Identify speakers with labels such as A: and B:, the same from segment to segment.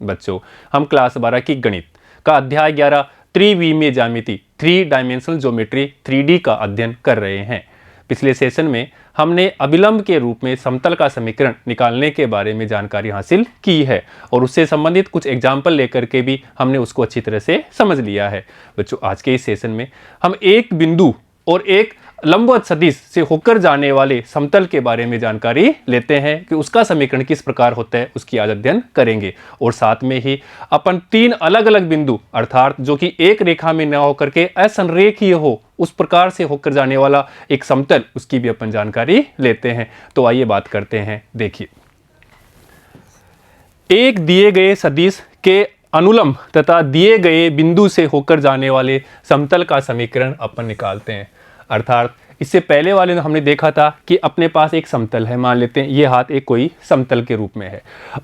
A: बच्चों, हम क्लास 12 की गणित का अध्याय 11 त्रिविमीय ज्यामिति 3 डायमेंशनल ज्योमेट्री 3D का अध्ययन कर रहे हैं। पिछले सेशन में हमने अभिलंब के रूप में समतल का समीकरण निकालने के बारे में जानकारी हासिल की है और उससे संबंधित कुछ एग्जाम्पल लेकर के भी हमने उसको अच्छी तरह से समझ लिया है। बच्चों, आज के इस सेशन में हम एक बिंदु और एक लंबवत सदिश से होकर जाने वाले समतल के बारे में जानकारी लेते हैं कि उसका समीकरण किस प्रकार होता है, उसकी आज अध्ययन करेंगे। और साथ में ही अपन 3 अलग अलग बिंदु अर्थात जो कि एक रेखा में न होकर के असंरेखीय हो, उस प्रकार से होकर जाने वाला एक समतल, उसकी भी अपन जानकारी लेते हैं। तो आइए बात करते हैं। देखिए, एक दिए गए सदिश के अनुलंब तथा दिए गए बिंदु से होकर जाने वाले समतल का समीकरण अपन निकालते हैं। अर्थात इससे पहले वाले में हमने देखा था कि अपने पास एक समतल है, मान लेते हैं ये हाथ एक कोई समतल के रूप में है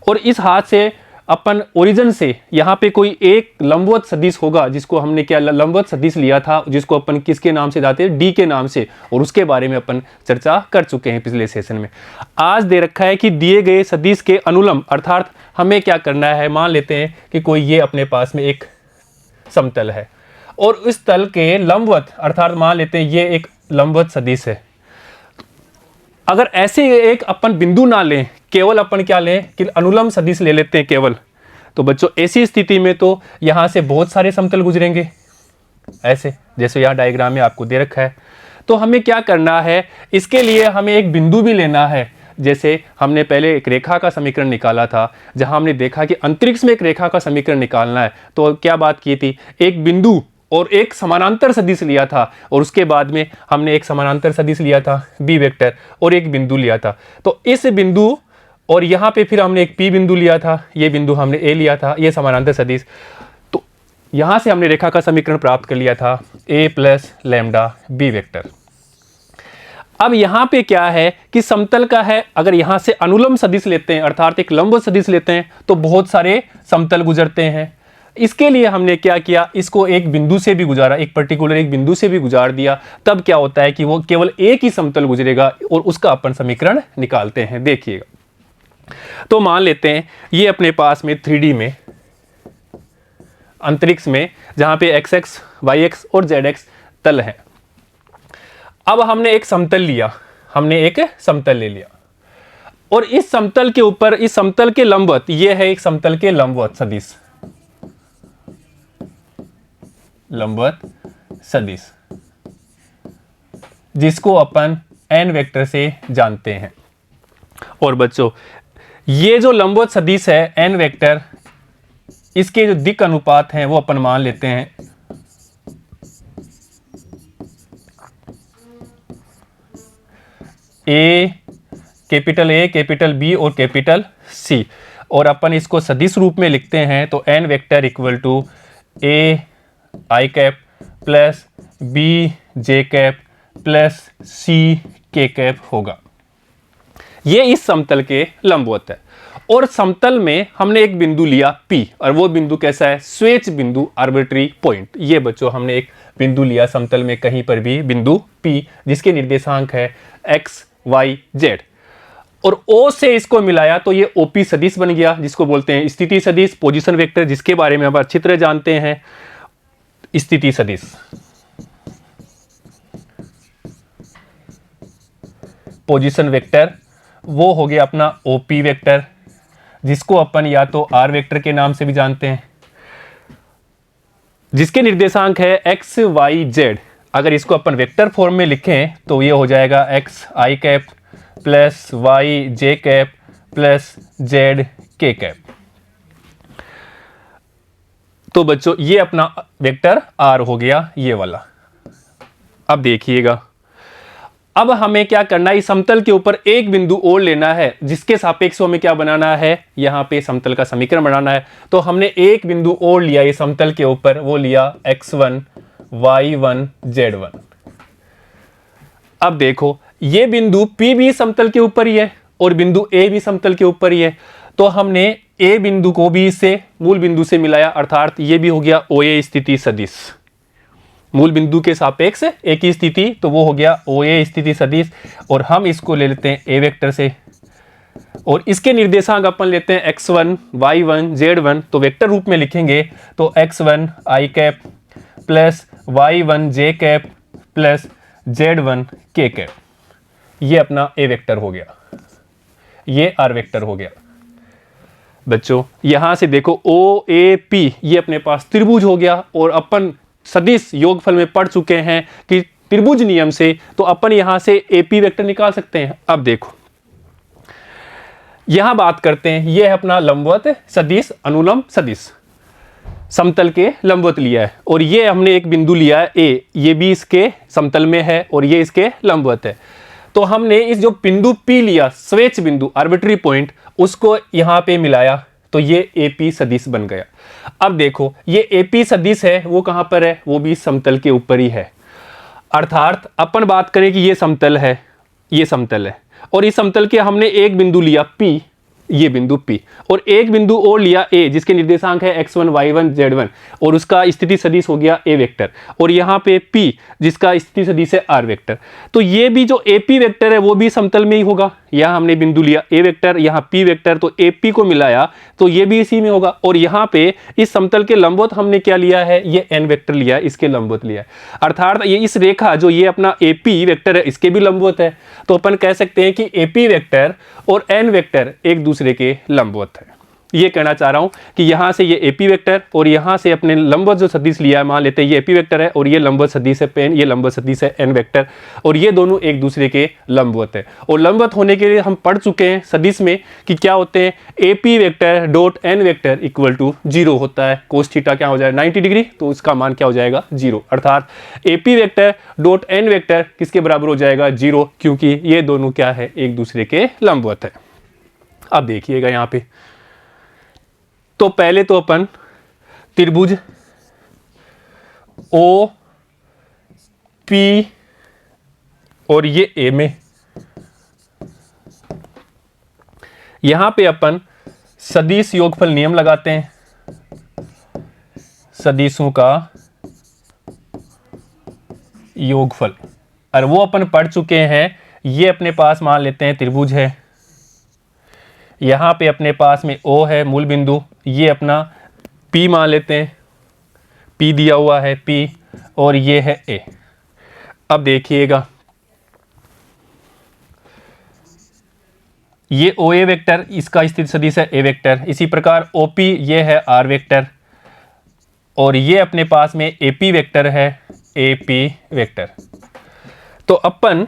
A: और इस हाथ से अपन ओरिजिन से यहाँ पे कोई एक लंबवत सदिश होगा, जिसको हमने क्या लंबवत सदिश लिया था, जिसको अपन किसके नाम से जाते हैं, डी के नाम से, और उसके बारे में अपन चर्चा कर चुके हैं पिछले सेशन में। आज दे रखा है कि दिए गए सदिश के अनुलंब, अर्थात हमें क्या करना है, मान लेते हैं कि कोई ये अपने पास में एक समतल है और इस तल के लंबवत, अर्थात मान लेते हैं ये एक लंबवत सदिश है। अगर ऐसे एक अपन बिंदु ना लें, केवल अपन क्या लें कि अनुलंब सदिश ले लेते हैं केवल, तो बच्चों ऐसी स्थिति में तो यहां से बहुत सारे समतल गुजरेंगे, ऐसे जैसे यहां डायग्राम में आपको दे रखा है। तो हमें क्या करना है, इसके लिए हमें एक बिंदु भी लेना है। जैसे हमने पहले एक रेखा का समीकरण निकाला था, जहां हमने देखा कि अंतरिक्ष में एक रेखा का समीकरण निकालना है, तो क्या बात की थी, एक बिंदु और एक समानांतर सदिश लिया था और उसके बाद में हमने एक समानांतर सदिश लिया था बी वेक्टर और एक बिंदु लिया था। तो इस बिंदु और यहाँ पे फिर हमने एक पी बिंदु लिया था, ये बिंदु हमने ए लिया था, ये समानांतर सदिश। तो यहाँ से हमने रेखा का समीकरण प्राप्त कर लिया था ए प्लस लैम्डा बी वेक्टर। अब यहाँ पे क्या है कि समतल का है, अगर यहाँ से अनुलंब सदिश लेते हैं अर्थात एक लंब सदिश लेते हैं तो बहुत सारे समतल गुजरते हैं। इसके लिए हमने क्या किया, इसको एक बिंदु से भी गुजारा, एक पर्टिकुलर एक बिंदु से भी गुजार दिया। तब क्या होता है कि वो केवल एक ही समतल गुजरेगा और उसका अपन समीकरण निकालते हैं। देखिएगा, तो मान लेते हैं ये अपने पास में 3D में अंतरिक्ष में जहां पे x, y और z तल है। अब हमने एक समतल लिया, हमने एक समतल ले लिया और इस समतल के ऊपर, इस समतल के लंबवत, ये है एक समतल के लंबवत सदिश, लंबवत सदिश जिसको अपन n वेक्टर से जानते हैं। और बच्चों ये जो लंबवत सदिश है n वेक्टर, इसके जो दिक् अनुपात हैं वो अपन मान लेते हैं A, कैपिटल B और कैपिटल C, और अपन इसको सदिश रूप में लिखते हैं तो n vector equal to A I cap plus B J cap plus C K cap होगा। ये इस समतल के लंबवत है और समतल में हमने एक बिंदु लिया P, और वो बिंदु कैसा है, स्वेच्छ बिंदु, आर्बिट्री पॉइंट। ये बच्चों हमने एक बिंदु लिया समतल में कहीं पर भी बिंदु P, जिसके निर्देशांक है x y z, और O से इसको मिलाया तो ये OP सदिश बन गया, जिसको बोलते हैं स्थिति सदिश, पोजीशन वेक्टर, जिसके बारे में हम अच्छी तरह जानते हैं। स्थिति सदिश, पोजीशन वेक्टर, वो हो गया अपना OP वेक्टर, जिसको अपन या तो R वेक्टर के नाम से भी जानते हैं, जिसके निर्देशांक है x y z। अगर इसको अपन वेक्टर फॉर्म में लिखें तो ये हो जाएगा x I cap plus y j cap plus z k cap. तो बच्चों ये अपना वेक्टर R हो गया, ये वाला। अब देखिएगा, अब हमें क्या करना है, इस समतल के ऊपर एक बिंदु और लेना है, जिसके सापेक्ष हमें क्या बनाना है, यहाँ पे समतल का समीकरण बनाना है। तो हमने एक बिंदु और लिया ये समतल के ऊपर, वो लिया x1 y1 z1। अब देखो ये बिंदु P भी समतल के ऊपर ही है और बिंदु A भी समतल के ऊपर ही है, तो हमने A बिंदु को भी इससे मूल बिंदु से मिलाया, अर्थात ये भी हो गया OA स्थिति सदिश। मूल बिंदु के सापेक्ष एक ही स्थिति, तो वो हो गया OA स्थिति सदिश। और हम इसको ले लेते हैं A वेक्टर से, और इसके निर्देशांक अपन लेते हैं x1, y1, z1, तो वेक्टर रूप में लिखेंगे तो x1 i cap plus y1 j cap plus z1 k cap, ये अपना ए वेक्टर हो गया, ये आर वेक्टर हो गया। बच्चों यहां से देखो ओ ए पी ये अपने पास त्रिभुज हो गया, और अपन सदिश योगफल में पढ़ चुके हैं कि त्रिभुज नियम से तो अपन यहां से एपी वेक्टर निकाल सकते हैं। अब देखो यहां बात करते हैं, यह है अपना लंबवत सदिश अनुलंब सदिश, समतल के लंबवत लिया है, और ये हमने एक बिंदु लिया है ए, ये भी इसके समतल में है और ये इसके लंबवत है। तो हमने इस जो बिंदु P लिया, स्वेच्छ बिंदु आर्बिट्री पॉइंट, उसको यहां पे मिलाया तो ये एपी सदिश बन गया। अब देखो ये एपी सदिश है, वो कहां पर है, वो भी समतल के ऊपर ही है। अर्थात अपन बात करें कि ये समतल है, ये समतल है, और इस समतल के हमने एक बिंदु लिया P, ये बिंदु P, और एक बिंदु और लिया A जिसके निर्देशांक है x1, y1, z1, और उसका स्थिति सदिश हो गया A वेक्टर, और यहाँ पे P जिसका स्थिति सदिश है R वेक्टर। तो ये भी जो AP वेक्टर है वो भी समतल में ही होगा। यहाँ हमने बिंदु लिया A वेक्टर, यहाँ P वेक्टर, तो AP को मिलाया तो ये भी इसी में होगा। और यहाँ पे इस समतल के लंबवत हमने क्या लिया है, ये N वेक्टर लिया है, इसके लंबवत लिया है। अर्थात ये इस रेखा जो ये अपना AP वेक्टर है इसके भी लंबवत है। तो अपन कह सकते हैं कि AP वेक्टर और N वेक्टर एक दूसरे के लंबवत है। ये कहना चाह रहा हूं कि यहां से ये AP वेक्टर और यहां से अपने लंबवत जो सदिश लिया है, मान लेते हैं ये AP वेक्टर है और ये लंबवत सदिश है पेन, ये लंबवत सदिश है N वेक्टर, और ये दोनों एक दूसरे के लंबवत है। और लंबवत होने के लिए हम पढ़ चुके हैं सदिश में कि क्या होते हैं, AP vector dot N vector equal to 0 होता है। कोस थीटा क्या हो जाए 90 डिग्री, तो इसका मान क्या हो जाएगा 0। अर्थात AP vector dot N vector किसके बराबर हो जाएगा 0, क्योंकि ये दोनों क्या है, एक दूसरे के लंबवत है। अब देखिएगा यहाँ पे, तो पहले तो अपन त्रिभुज ओ पी और ये ए में, यहां पे अपन सदिश योगफल नियम लगाते हैं, सदिशों का योगफल, और वो अपन पढ़ चुके हैं। ये अपने पास मान लेते हैं त्रिभुज है, यहां पे अपने पास में O है मूल बिंदु, ये अपना P मान लेते हैं, P दिया हुआ है P, और ये है A। अब देखिएगा ये OA वेक्टर, इसका स्थिति सदिश है A वेक्टर, इसी प्रकार OP ये है R वेक्टर, और ये अपने पास में AP वेक्टर है AP वेक्टर। तो अपन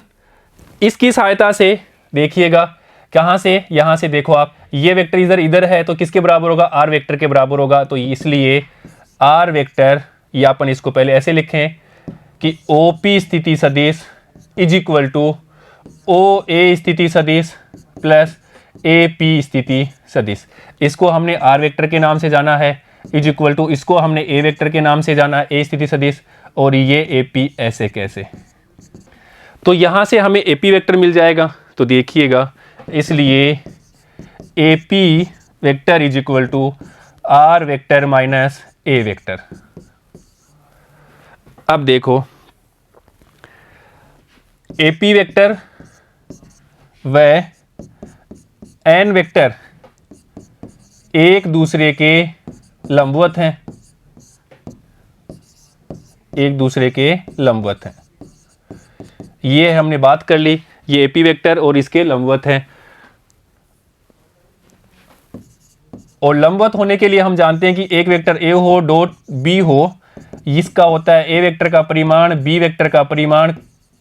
A: इसकी सहायता से देखिएगा, कहाँ से, यहाँ से देखो आप, ये वेक्टर इधर इधर है तो किसके बराबर होगा, आर वेक्टर के बराबर होगा। तो इसलिए आर वेक्टर, या अपन इसको पहले ऐसे लिखें कि OP स्थिति सदिश इज इक्वल टू OA स्थिति सदिश प्लस AP स्थिति सदिश। इसको हमने आर वेक्टर के नाम से जाना है, इज इक्वल टू इसको हमने A वेक्टर के नाम से जाना है A स्थिति सदिश, और ये AP ऐसे कैसे। तो यहाँ से हमें AP वेक्टर मिल जाएगा। तो देखिएगा, इसलिए AP vector is equal to R vector minus A vector. अब देखो AP वेक्टर व N वेक्टर एक दूसरे के लंबवत हैं, एक दूसरे के लंबवत हैं। ये हमने बात कर ली, ये AP वेक्टर और इसके लंबवत हैं। और लंबवत होने के लिए हम जानते हैं कि एक वेक्टर A हो डॉट B हो, इसका होता है A वेक्टर का परिमाण B वेक्टर का परिमाण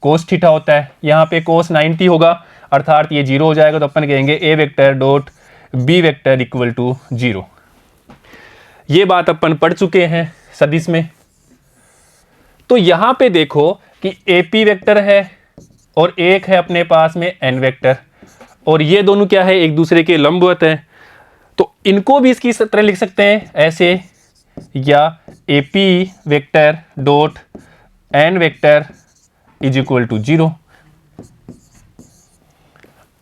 A: कोस थीटा होता है। यहाँ पे कोस 90 होगा, अर्थात ये 0 हो जाएगा। तो अपन कहेंगे A vector dot B vector equal to 0। ये बात अपन पढ़ चुके हैं सदिश में। तो यहाँ पे देखो कि AP वेक्टर है और एक है अपने पास में N वेक्टर, और ये दोनों क्या है, एक दूसरे के लंबवत है। तो इनको भी इसकी तरह लिख सकते हैं ऐसे, या AP vector dot N vector is equal to 0।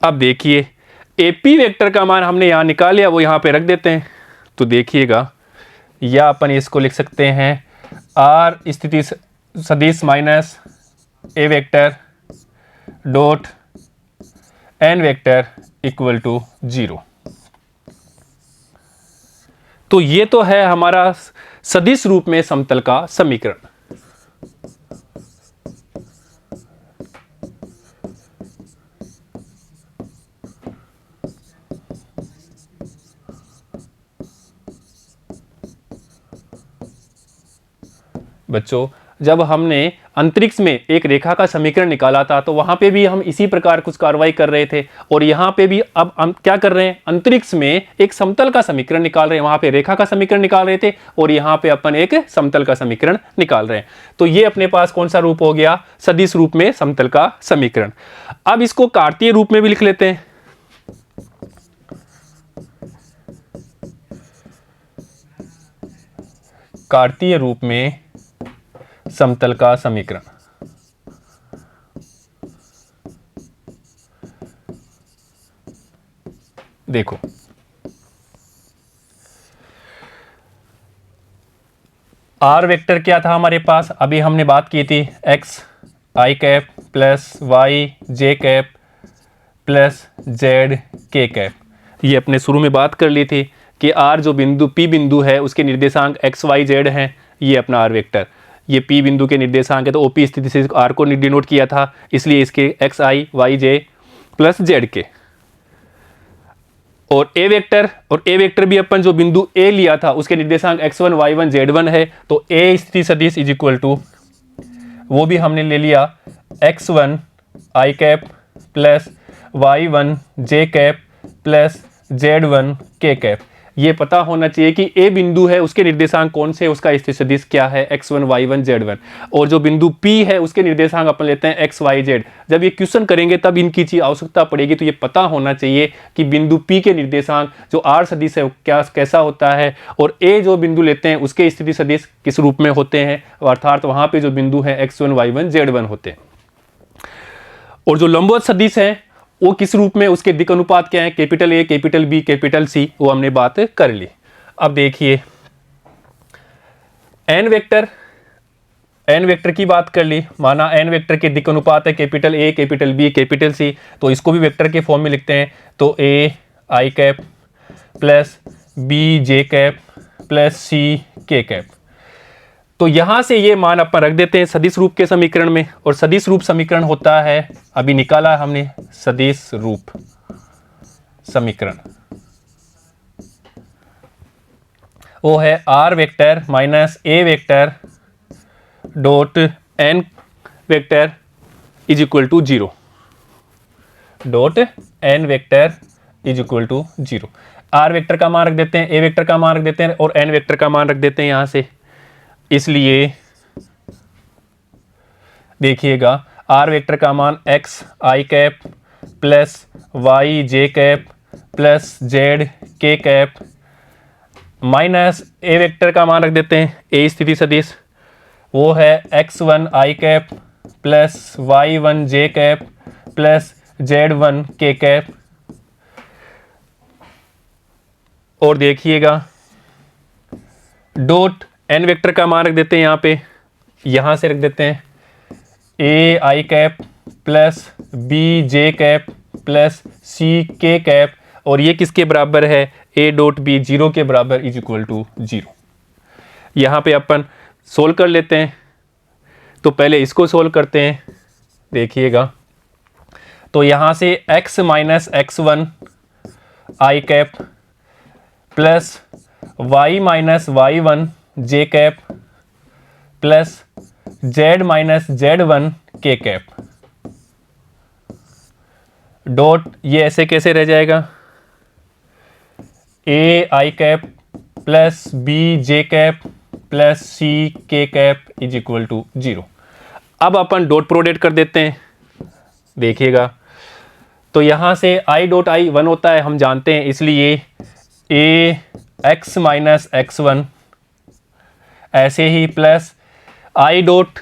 A: अब देखिए AP वेक्टर का मान हमने यहाँ निकाल लिया, वो यहाँ पे रख देते हैं। तो देखिएगा, या अपन इसको लिख सकते हैं R स्थिति सदिश minus A vector dot N vector equal to 0। तो ये तो है हमारा सदिश रूप में समतल का समीकरण। बच्चों, जब हमने अंतरिक्ष में एक रेखा का समीकरण निकाला था तो वहां पे भी हम इसी प्रकार कुछ कार्रवाई कर रहे थे, और यहां पे भी अब हम क्या कर रहे हैं, अंतरिक्ष में एक समतल का समीकरण निकाल रहे हैं। वहां पे रेखा का समीकरण निकाल रहे थे और यहां पे अपन एक समतल का समीकरण निकाल रहे हैं। तो ये अपने पास कौन सा रूप हो गया, सदिश रूप में समतल का समीकरण। अब इसको कार्तीय रूप में भी लिख लेते हैं। कार्तीय रूप में समतल का समीकरण। देखो, आर वेक्टर क्या था हमारे पास, अभी हमने बात की थी एक्स आई cap plus Y J cap plus Z K cap. ये अपने शुरू में बात कर ली थी कि आर जो बिंदु पी बिंदु है उसके निर्देशांक एक्स वाई जेड हैं। ये अपना आर वेक्टर, ये पी बिंदु के निर्देशांक है, तो ओपी स्थिति से आर को डिनोट किया था, इसलिए इसके एक्स आई वाई जे प्लस जेड के। और ए वेक्टर भी अपन जो बिंदु ए लिया था उसके निर्देशांक x1 y1 z1 है, तो ए स्थिति सदिश इज इक्वल टू, वो भी हमने ले लिया x1 I cap plus y1 J cap plus z1 K cap. ये पता होना चाहिए कि ए बिंदु है उसके निर्देशांक कौन से, उसका स्थिति सदिश क्या है, x1 y1 z1। और जो बिंदु P है उसके निर्देशांक अपन लेते हैं x y z। जब ये क्वेश्चन करेंगे तब इनकी चीज आवश्यकता पड़ेगी, तो ये पता होना चाहिए कि बिंदु P के निर्देशांक जो r सदिश है क्या कैसा होता है, और a जो बिंदु लेते हैं उसके स्थिति सदिश किस रूप में होते हैं, अर्थात वहां पे जो बिंदु है x1 y1 z1 होते हैं। और जो लंबवत सदिश है वो किस रूप में, उसके दिक् अनुपात क्या है, capital A capital B capital C, वो हमने बात कर ली। अब देखिए एन वेक्टर की बात कर ली, माना एन वेक्टर के दिक् अनुपात है capital A capital B capital C, तो इसको भी वेक्टर के फॉर्म में लिखते हैं। तो A I cap plus B J cap plus C K cap. तो यहां से ये मान अपन रख देते हैं सदिश रूप के समीकरण में, और सदिश रूप समीकरण होता है, अभी निकाला हमने सदिश रूप समीकरण, वो है R vector minus A vector dot N vector is equal to 0, dot N vector is equal to 0। R vector का मान रख देते हैं, ए वेक्टर का मान रख देते हैं, और एन वेक्टर का मान रख देते हैं यहां से। इसलिए देखिएगा आर वेक्टर का मान x I cap plus Y J cap plus Z K cap, minus A vector का मान रख देते हैं ए स्थिति सदिश, वो है x1 I cap plus y1 J cap plus z1 K cap. और देखिएगा डॉट एन वेक्टर का मान रख देते हैं यहाँ पे, यहाँ से रख देते हैं A I cap plus B J cap plus C K cap, और ये किसके बराबर है, ए डॉट बी 0 के बराबर इज इक्वल टू 0। यहाँ पे अपन सोल्व कर लेते हैं, तो पहले इसको सोल्व करते हैं। देखिएगा तो यहाँ से x minus x1 I cap plus y minus y1 J cap plus z minus z1 K cap, dot ये ऐसे कैसे रह जाएगा, A I cap plus B J cap plus C K cap is equal to 0। अब अपन dot product कर देते हैं। देखिएगा तो यहाँ से आई डॉट आई 1 होता है हम जानते हैं, इसलिए ए एक्स माइनस x1 ऐसे ही प्लस आई डॉट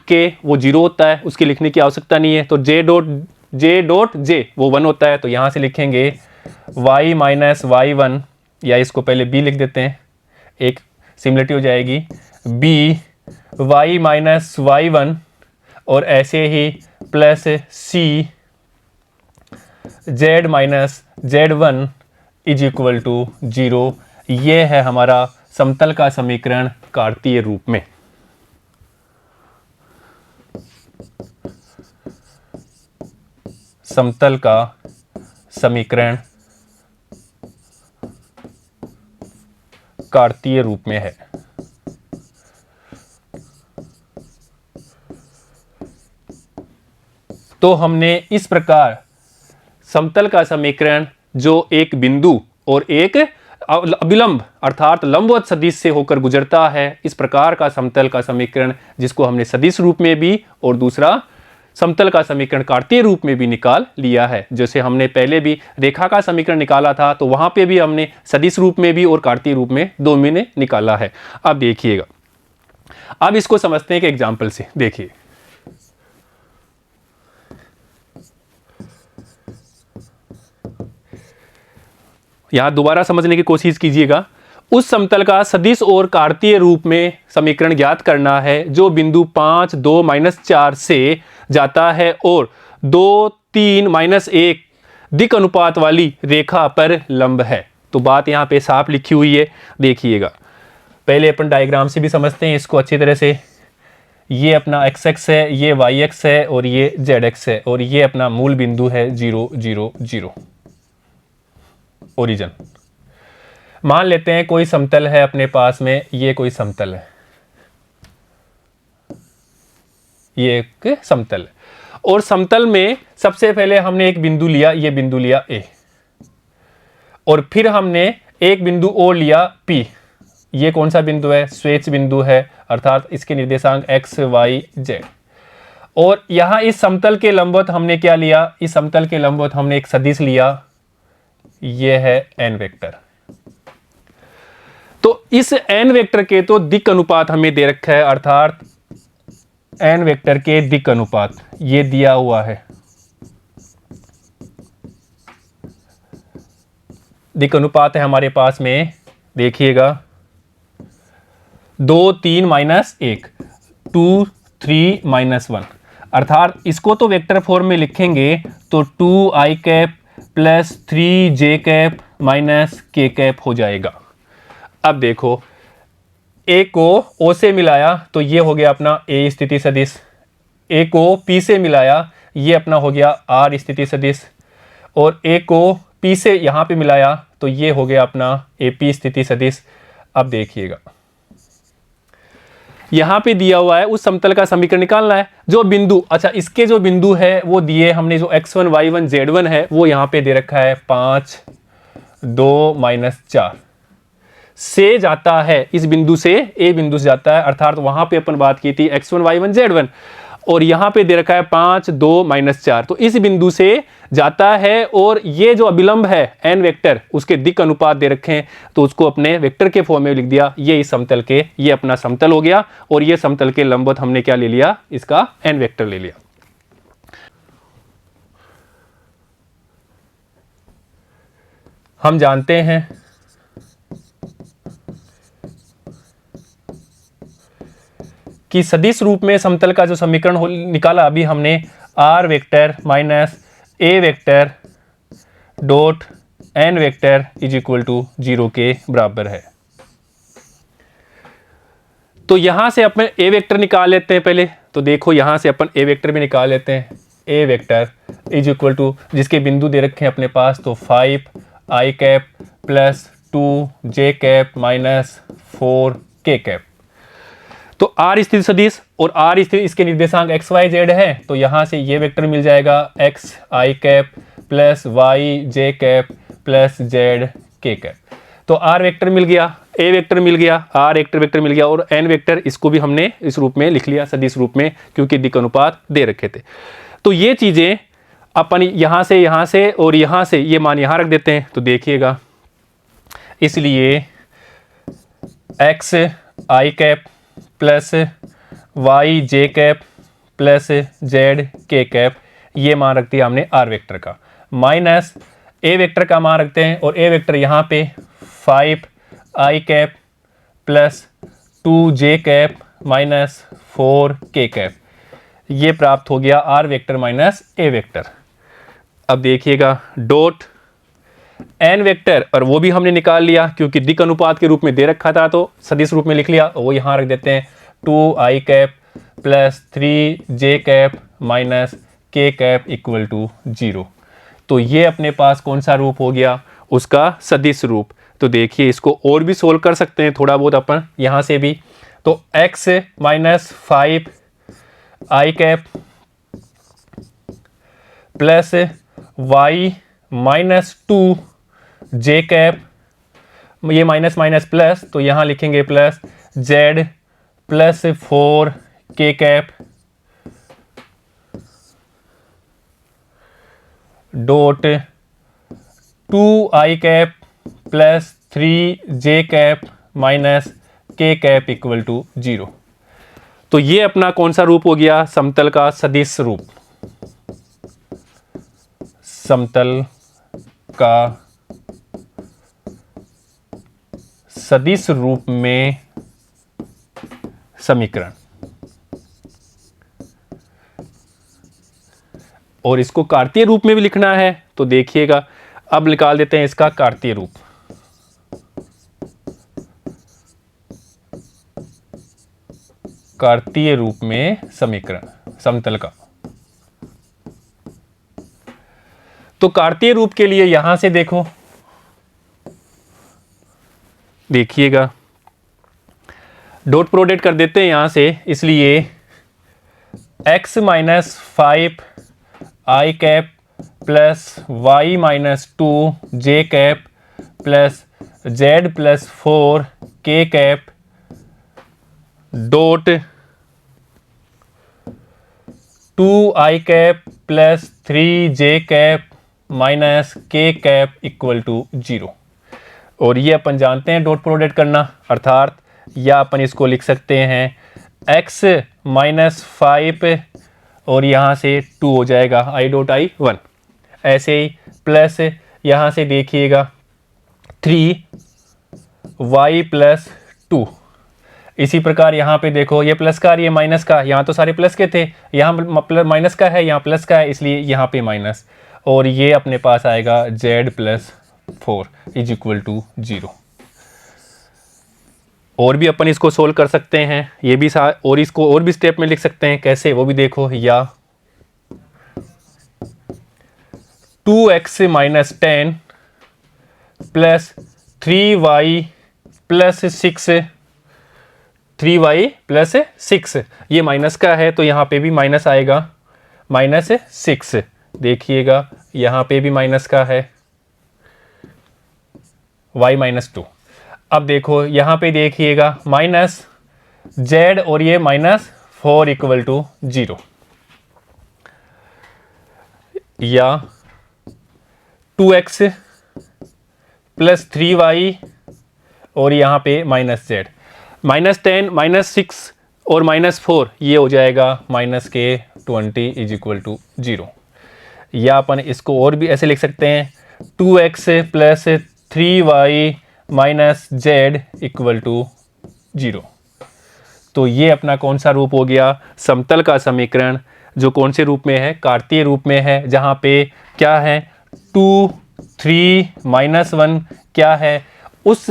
A: के वो 0 होता है, उसकी लिखने की आवश्यकता नहीं है। तो जे डॉट जे वो 1 होता है, तो यहाँ से लिखेंगे y माइनस y1, या इसको पहले b लिख देते हैं, एक सिमिलरिटी हो जाएगी b y माइनस y1, और ऐसे ही plus c z minus z1 is equal to 0। ये है हमारा समतल का समीकरण कार्तीय रूप में। समतल का समीकरण कार्तीय रूप में है। तो हमने इस प्रकार समतल का समीकरण जो एक बिंदु और एक अभिलंब अर्थात लंबवत सदिश से होकर गुजरता है, इस प्रकार का समतल का समीकरण जिसको हमने सदिश रूप में भी और दूसरा समतल का समीकरण कार्तीय रूप में भी निकाल लिया है। जैसे हमने पहले भी रेखा का समीकरण निकाला था तो वहां पे भी हमने सदिश रूप में भी और कार्तीय रूप में दोनों ने निकाला है। अब देखिएगा, अब इसको समझते हैं एक एग्जाम्पल से। देखिए, यहां दोबारा समझने की कोशिश कीजिएगा। उस समतल का सदिश और कार्तीय रूप में समीकरण ज्ञात करना है जो बिंदु 5, 2, -4 से जाता है और 2, 3, -1 दिक् अनुपात वाली रेखा पर लंब है। तो बात यहां पे साफ लिखी हुई है, देखिएगा। पहले अपन डायग्राम से भी समझते हैं इसको अच्छी तरह से। ये अपना x एक्स है, ये y एक्स है और ये z एक्स है और ये अपना मूल बिंदु है 0, 0, 0 ओरिजिन। मान लेते हैं कोई समतल है अपने पास में, ये कोई समतल है, ये एक समतल है और समतल में सबसे पहले हमने एक बिंदु लिया, ये बिंदु लिया A और फिर हमने एक बिंदु और लिया P। ये कौन सा बिंदु है? स्वेच्छ बिंदु है अर्थात इसके निर्देशांक x, y, z। और यहां इस समतल के लंबवत हमने क्या लिया? इस समतल के लंबवत हमने एक सदिश लिया, ये है n वेक्टर। तो इस n वेक्टर के तो दिक् अनुपात हमें दे रखा है अर्थात n वेक्टर के दिक् अनुपात ये दिया हुआ है। दिक् अनुपात है हमारे पास में, देखिएगा 2, 3, -1, 2, 3, -1 अर्थात इसको तो वेक्टर फॉर्म में लिखेंगे तो 2i cap plus 3j cap minus k cap हो जाएगा। अब देखो, a को o से मिलाया तो ये हो गया अपना a स्थिति सदिश, a को p से मिलाया ये अपना हो गया r स्थिति सदिश और a को p से यहां पे मिलाया तो ये हो गया अपना ap स्थिति सदिश। अब देखिएगा, यहां पे दिया हुआ है उस समतल का समीकरण निकालना है। जो बिंदु, अच्छा इसके जो बिंदु है वो दिए हमने, जो x1, y1, z1 है वो यहां पे दे रखा है 5, 2, -4 से जाता है। इस बिंदु से a बिंदु से जाता है अर्थात वहां पे अपन बात की थी x1, y1, z1 और यहां पे दे रखा है 5, 2, -4। तो इस बिंदु से जाता है और ये जो अभिलंब है n वेक्टर उसके दिक् अनुपात दे रखे हैं तो उसको अपने वेक्टर के फॉर्म में लिख दिया। ये इस समतल के, ये अपना समतल हो गया और ये समतल के लंबवत हमने क्या ले लिया? इसका n वेक्टर ले लिया। हम जानते हैं कि सदिश रूप में समतल का जो समीकरण निकाला अभी हमने, r vector minus a vector dot n vector is equal to 0 के बराबर है। तो यहां से अपन a वेक्टर निकाल लेते हैं पहले। तो देखो यहां से अपन a वेक्टर भी निकाल लेते हैं। a vector is equal to, जिसके बिंदु दे रखे हैं अपने पास, तो 5i cap plus 2j cap minus 4k cap. तो r स्थिति सदिश और r स्थिति इसके निर्देशांक x, y, z है तो यहां से ये वेक्टर मिल जाएगा x i cap plus y j cap plus z k cap. तो r वेक्टर मिल गया, a वेक्टर मिल गया, r वेक्टर मिल गया और n वेक्टर इसको भी हमने इस रूप में लिख लिया, सदिश रूप में, क्योंकि दिक् अनुपात दे रखे थे। तो ये चीजें अपन यहां से और यहां से ये मान यहां रख देते हैं। तो देखिएगा, इसलिए x i cap plus Y J cap plus Z K cap, ये मान रखती है हमने आर वेक्टर का, माइनस ए वेक्टर का मान रखते हैं और ए वेक्टर यहाँ पे 5 I cap plus 2 J cap minus 4 K cap, ये प्राप्त हो गया R vector minus A vector. अब देखिएगा डॉट एन वेक्टर, और वो भी हमने निकाल लिया क्योंकि दिक् अनुपात के रूप में दे रखा था तो सदिश रूप में लिख लिया, वो यहाँ रख देते हैं 2i cap plus 3j cap minus k cap equal to 0। तो ये अपने पास कौन सा रूप हो गया, उसका सदिश रूप। तो देखिए इसको और भी सोल्व कर सकते हैं थोड़ा बहुत अपन यहाँ से भी। तो x minus 5i cap plus y minus 2j cap, ये माइनस माइनस प्लस तो यहाँ लिखेंगे plus z plus 4k cap dot 2i cap plus 3j cap minus k cap equal to 0। तो ये अपना कौन सा रूप हो गया, समतल का सदिश रूप। समतल का सदिश रूप में समीकरण। और इसको कार्तीय रूप में भी लिखना है तो देखिएगा, अब निकाल देते हैं इसका कार्तीय रूप। कार्तीय रूप में समीकरण समतल का। तो कार्तीय रूप के लिए यहां से देखो, देखिएगा डॉट प्रोडक्ट कर देते हैं यहां से, इसलिए x minus 5i cap plus y minus 2j cap plus z plus 4k cap dot 2i cap plus 3j cap minus k cap equal to 0। और ये अपन जानते हैं डॉट प्रोडक्ट करना, अर्थात या अपन इसको लिख सकते हैं x माइनस 5 और यहाँ से 2 हो जाएगा i डॉट i 1, ऐसे ही प्लस यहाँ से देखिएगा 3y प्लस 2। इसी प्रकार यहाँ पे देखो ये प्लस का, ये माइनस का, यहाँ तो सारे प्लस के थे, यहाँ माइनस का है, यहाँ प्लस का है, इसलिए यहाँ पे माइनस। और ये अपने पास आएगा z plus 4 is equal to 0। और भी अपन इसको सोल्व कर सकते हैं, ये भी और इसको और भी स्टेप में लिख सकते हैं, कैसे वो भी देखो। या 2x minus 10 plus 3y plus 6, 3y plus 6, ये माइनस का है तो यहाँ पे भी माइनस आएगा माइनस 6। देखिएगा यहाँ पे भी माइनस का है y माइनस 2। अब देखो यहाँ पे देखिएगा माइनस z और ये माइनस 4 इक्वल टू 0। या 2x प्लस 3y और यहाँ पे माइनस z, माइनस 10 माइनस 6 और माइनस 4, ये हो जाएगा माइनस के 20 इज इक्वल टू 0। या अपन इसको और भी ऐसे लिख सकते हैं 2x plus 3y minus z equal to 0। तो ये अपना कौन सा रूप हो गया, समतल का समीकरण, जो कौन से रूप में है, कार्तीय रूप में है, जहाँ पे क्या है 2 3 माइनस 1 क्या है, उस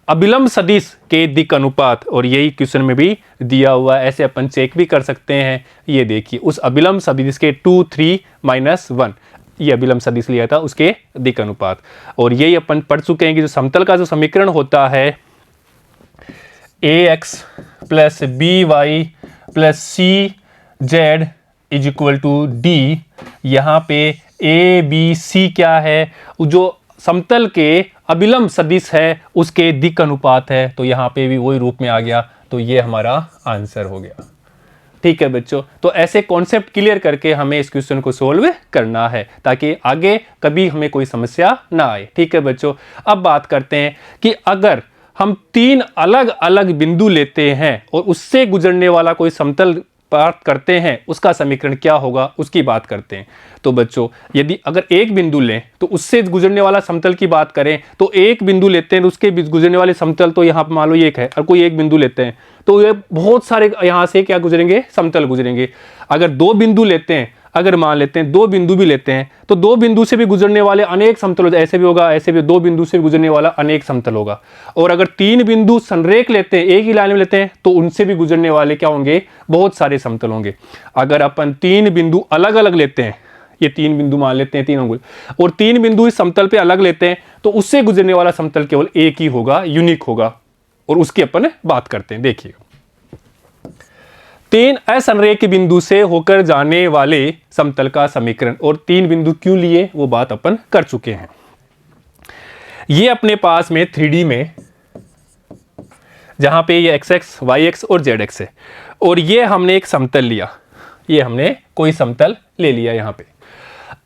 A: अभिलंब सदिश के दिक् अनुपात। और यही क्वेश्चन में भी दिया हुआ, ऐसे अपन चेक भी कर सकते हैं। ये देखिए उस अभिलंब सदिश के 2 3 माइनस 1, ये अभिलंब सदिश लिया था उसके दिक् अनुपात। और यही अपन पढ़ चुके हैं कि जो समतल का जो समीकरण होता है ax plus by plus C Z is equal to D. यहाँ पे ए बी सी क्या है, जो समतल के अभिलंब सदिश है उसके दिक् अनुपात है, तो यहाँ पे भी वही रूप में आ गया। तो ये हमारा आंसर हो गया। ठीक है बच्चों, तो ऐसे कॉन्सेप्ट क्लियर करके हमें इस क्वेश्चन को सोल्व करना है ताकि आगे कभी हमें कोई समस्या ना आए। ठीक है बच्चों, अब बात करते हैं कि अगर हम 3 अलग अलग बिंदु लेते हैं और उससे गुजरने वाला कोई समतल प्राप्त करते हैं, उसका समीकरण क्या होगा उसकी बात करते हैं। तो बच्चों यदि अगर एक बिंदु लें तो उससे गुजरने वाला समतल की बात करें तो एक बिंदु लेते हैं, उसके गुजरने वाले समतल तो यहाँ पर मान लो एक है, और कोई एक बिंदु लेते हैं तो ये बहुत सारे यहाँ से क्या गुजरेंगे, समतल गुजरेंगे। अगर 2 बिंदु लेते हैं, अगर मान लेते हैं दो बिंदु भी लेते हैं तो दो बिंदु से भी गुजरने वाले अनेक समतल होते हैं, ऐसे भी होगा, ऐसे भी, दो बिंदु से भी गुजरने वाला अनेक समतल होगा। और अगर तीन बिंदु संरेख लेते हैं, एक ही लाइन में लेते हैं, तो उनसे भी गुजरने वाले क्या होंगे, बहुत सारे समतल होंगे। अगर अपन तीन बिंदु अलग अलग लेते हैं, ये तीन बिंदु मान लेते हैं, तीन अंगुल, और तीन बिंदु इस समतल पे अलग लेते हैं, तो उससे गुजरने वाला समतल केवल एक ही होगा, यूनिक होगा, और उसकी अपन बात करते हैं। देखिए, तीन असंरेख बिंदु से होकर जाने वाले समतल का समीकरण, और तीन बिंदु क्यों लिए वो बात अपन कर चुके हैं। ये अपने पास में 3D में, जहां पे ये x y और z है, और ये हमने एक समतल लिया, ये हमने कोई समतल ले लिया यहां पे।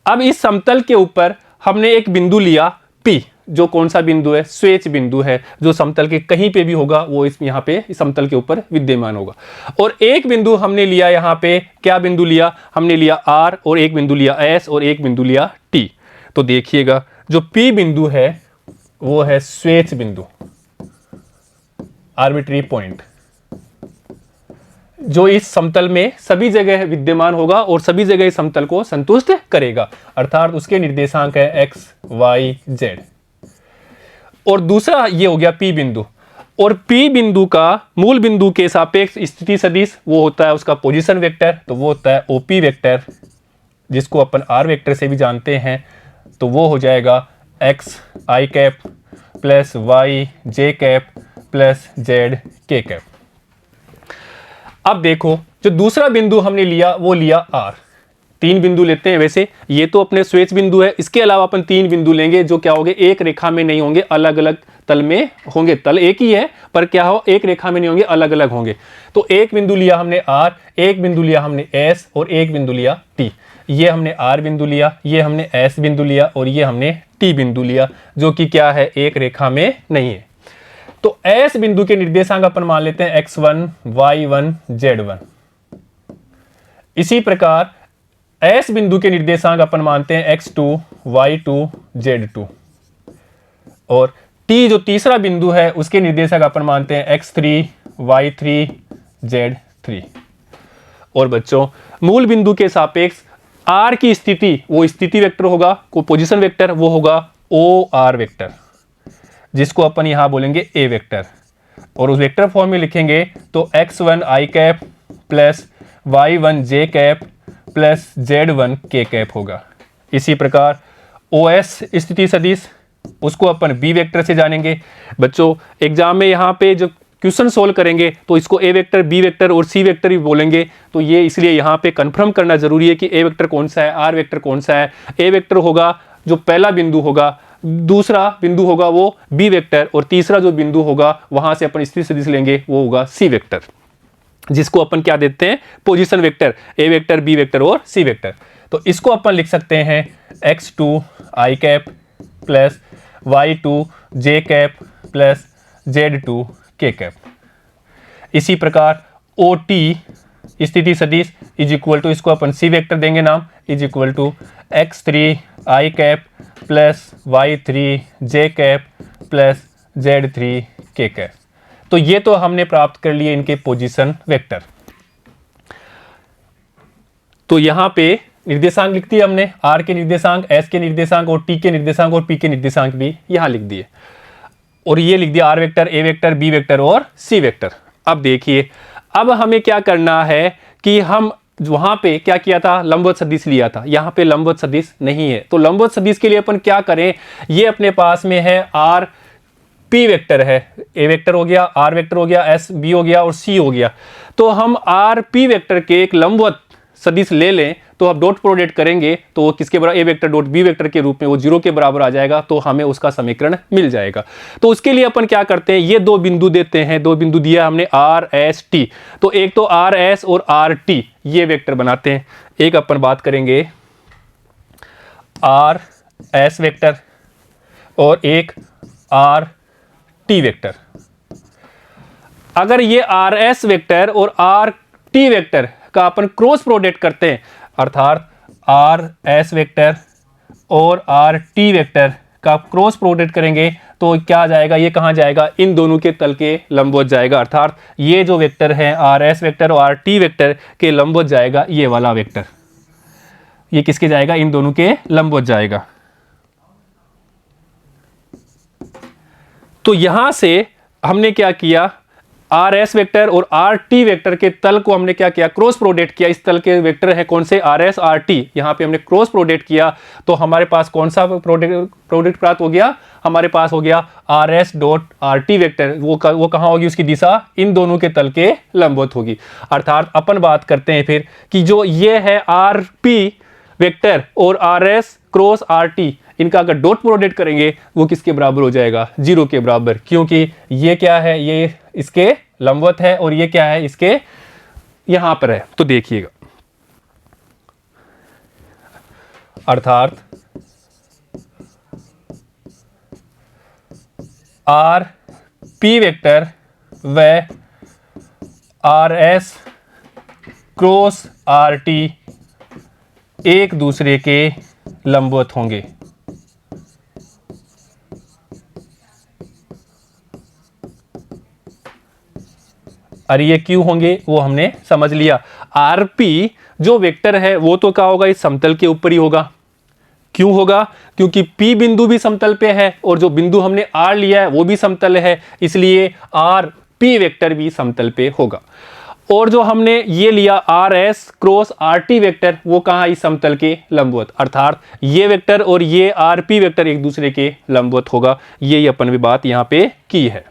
A: अब इस समतल के ऊपर हमने एक बिंदु लिया P, जो कौन सा बिंदु है, स्वेच्छ बिंदु है, जो समतल के कहीं पे भी होगा वो इस यहाँ पे इस समतल के ऊपर विद्यमान होगा। और एक बिंदु हमने लिया यहाँ पे, क्या बिंदु लिया, हमने लिया R, और एक बिंदु लिया S, और एक बिंदु लिया T। तो देखिएगा जो P बिंदु है वो है स्वेच्छ बिंदु, आर्बिट्री पॉइंट, जो इस समतल में सभी जगह विद्यमान होगा और सभी जगह इस समतल को संतुष्ट करेगा, अर्थात उसके निर्देशांक है x, y, z। और दूसरा ये हो गया P बिंदु, और P बिंदु का मूल बिंदु के सापेक्ष स्थिति सदिश वो होता है उसका पोजीशन वेक्टर, तो वो होता है OP वेक्टर, जिसको अपन R वेक्टर से भी जानते हैं। तो वो हो जाएगा x i cap plus y j cap plus z k cap. अब देखो जो दूसरा बिंदु हमने लिया वो लिया R, तीन बिंदु लेते हैं वैसे, ये तो अपने स्वेच्छ बिंदु है, इसके अलावा अपन तीन बिंदु लेंगे जो क्या होंगे, एक रेखा में नहीं होंगे, अलग अलग तल में होंगे, तल एक ही है पर क्या हो, एक रेखा में नहीं होंगे, अलग अलग होंगे। तो एक बिंदु लिया हमने R, एक बिंदु लिया हमने S, और एक बिंदु लिया T। ये हमने R बिंदु लिया, ये हमने S बिंदु लिया, और ये हमने T बिंदु लिया, जो कि क्या है, एक रेखा में नहीं है। तो S बिंदु के निर्देशांक अपन मान लेते हैं x1, y1, z1। इसी प्रकार S बिंदु के निर्देशांक अपन मानते हैं x2, y2, z2। और T जो तीसरा बिंदु है उसके निर्देशांक अपन मानते हैं x3, y3, z3। और बच्चों मूल बिंदु के सापेक्ष R की स्थिति, वो स्थिति वेक्टर होगा, को पोजीशन वेक्टर, वो होगा OR वेक्टर, जिसको अपन यहां बोलेंगे A वेक्टर। और उस वेक्टर फॉर्म में लिखेंगे तो x1 i cap plus y1 j cap plus z1 k cap होगा। इसी प्रकार OS स्थिति सदिश, उसको अपन B वेक्टर से जानेंगे। बच्चों एग्जाम में यहाँ पे जो क्वेश्चन सोल्व करेंगे तो इसको A वेक्टर, B वेक्टर और C वेक्टर भी बोलेंगे, तो ये इसलिए यहाँ पे कंफर्म करना जरूरी है कि A वेक्टर कौन सा है, R वेक्टर कौन सा है। A वेक्टर होगा जो पहला बिंदु होगा, दूसरा बिंदु होगा वो B वेक्टर, और तीसरा जो बिंदु होगा वहां से अपन स्थिति सदिश लेंगे वो होगा C वेक्टर, जिसको अपन क्या देते हैं, position vector, A vector, B vector और C वेक्टर। तो इसको अपन लिख सकते हैं x2 i cap plus y2 j cap plus z2 k cap. इसी प्रकार OT स्थिति सदिश इज इक्वल टू, इसको अपन C वेक्टर देंगे नाम, is equal to x3 i cap plus y3 j cap plus z3 k cap. तो ये तो हमने प्राप्त कर लिए इनके पोजीशन वेक्टर। तो यहां पे निर्देशांक लिख दिए हमने, R के निर्देशांक, S के निर्देशांक और T के निर्देशांक और P के निर्देशांक भी यहां लिख दिए, और ये लिख दिया R vector, A vector, B vector और C वेक्टर। अब देखिए, अब हमें क्या करना है कि हम वहां पे क्या किया था, लंबवत सदिश लिया था, यहाँ पे लंबवत सदिश नहीं है। तो लंबवत सदिश के लिए अपन क्या करें, ये अपने पास में है R P वेक्टर है, A वेक्टर हो गया, R वेक्टर हो गया, S B हो गया और C हो गया। तो हम R P वेक्टर के एक लंबवत सदिश ले लें, तो आप डॉट प्रोडक्ट करेंगे तो वो किसके बराबर, A vector dot B vector के रूप में वो 0 के बराबर आ जाएगा, तो हमें उसका समीकरण मिल जाएगा। तो उसके लिए अपन क्या करते हैं, ये दो बिंदु देते हैं, दो बिंदु दिया हमने R S T, तो एक तो R S और R T ये वेक्टर बनाते हैं। एक अपन बात करेंगे R S वेक्टर और एक R T वेक्टर। अगर ये R S वेक्टर और R T वेक्टर का अपन क्रॉस प्रोडक्ट करते हैं, अर्थात R S वेक्टर और R T वेक्टर का क्रॉस प्रोडक्ट करेंगे तो क्या आ जाएगा, ये कहाँ जाएगा, इन दोनों के तल के लंबवत जाएगा। अर्थात ये जो वेक्टर है R S वेक्टर और R T वेक्टर के लंबवत जाएगा ये वाला वेक्टर। ये किसके जाएगा, इन दोनों के लंबवत जाएगा। तो यहां से हमने क्या किया, आर एस वेक्टर और आर टी वेक्टर के तल को हमने क्या किया, क्रॉस प्रोडक्ट किया। इस तल के वेक्टर हैं कौन से, आर एस आर टी, यहां पे हमने क्रॉस प्रोडक्ट किया तो हमारे पास कौन सा प्रोडक्ट प्राप्त हो गया, हमारे पास हो गया R S dot are T vector. वो कहां होगी, उसकी दिशा इन दोनों के तल के लंबवत होगी। अर्थात अपन बात करते हैं फिर कि जो ये है आर पी वेक्टर और R S cross R T, इनका अगर डॉट प्रोडक्ट करेंगे वो किसके बराबर हो जाएगा, 0 के बराबर, क्योंकि ये क्या है, ये इसके लंबवत है और ये क्या है, इसके यहां पर है। तो देखिएगा, अर्थात आर पी वेक्टर व R S cross R T एक दूसरे के लंबवत होंगे। और ये क्यों होंगे वो हमने समझ लिया। आरपी जो वेक्टर है वो तो क्या होगा, इस समतल के ऊपर ही होगा। क्यों होगा, क्योंकि P बिंदु भी समतल पे है और जो बिंदु हमने R लिया है वो भी समतल है, इसलिए आर पी वेक्टर भी समतल पे होगा। और जो हमने ये लिया R S cross R T vector, वो कहाँ, इस समतल के लंबवत। अर्थात ये वेक्टर और ये आर पी वेक्टर एक दूसरे के लंबवत होगा। यही अपन भी बात यहाँ पे की है।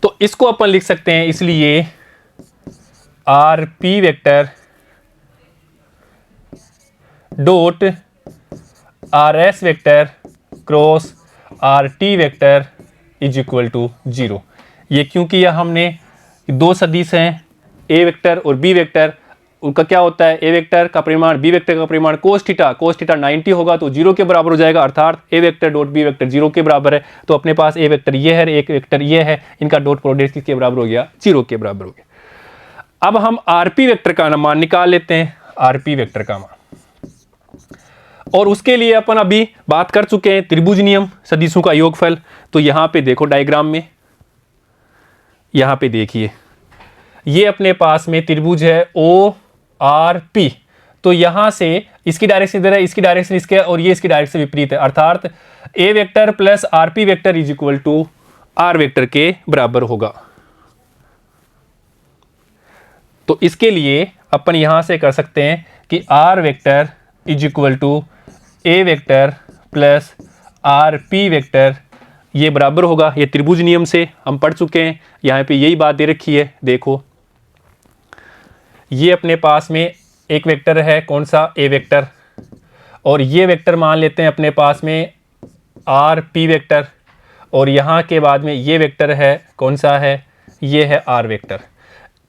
A: तो इसको अपन लिख सकते हैं, इसलिए R P vector dot R S vector cross R T vector is equal to 0। ये क्यों किया हमने, दो सदिश हैं ए वेक्टर और बी वेक्टर, उनका क्या होता है, ए वेक्टर का परिमाण बी वेक्टर का परिमाण कोस थीटा 90 होगा तो 0 के बराबर हो जाएगा। अर्थात A vector dot B vector 0 के बराबर है। तो अपने पास ए वेक्टर ये है, एक वेक्टर ये है, इनका डॉट प्रोडक्ट किसके बराबर हो गया, 0 के बराबर हो गया। अब हम आरपी वेक्टर का मान निकाल लेते हैं, आरपी वेक्टर का मान। और उसके लिए अपन अभी बात कर चुके हैं त्रिभुज नियम, सदिशों का योगफल। तो यहां पे देखो डायग्राम में, यहां पे देखिए, ये अपने पास में त्रिभुज है ओ आर पी। तो यहां से इसकी डायरेक्शन इधर है, इसकी डायरेक्शन इसके, और ये इसकी डायरेक्शन विपरीत है। अर्थात A vector plus R P vector is equal to R vector के बराबर होगा। तो इसके लिए अपन यहां से कर सकते हैं कि R vector is equal to A vector plus R P vector, ये बराबर होगा, ये त्रिभुज नियम से हम पढ़ चुके हैं। यहाँ पे यही बात दे रखी है, देखो ये अपने पास में एक वेक्टर है, कौन सा, ए वेक्टर, और ये वेक्टर मान लेते हैं अपने पास में आर पी वेक्टर, और यहाँ के बाद में ये वेक्टर है, कौन सा है, ये है आर वेक्टर।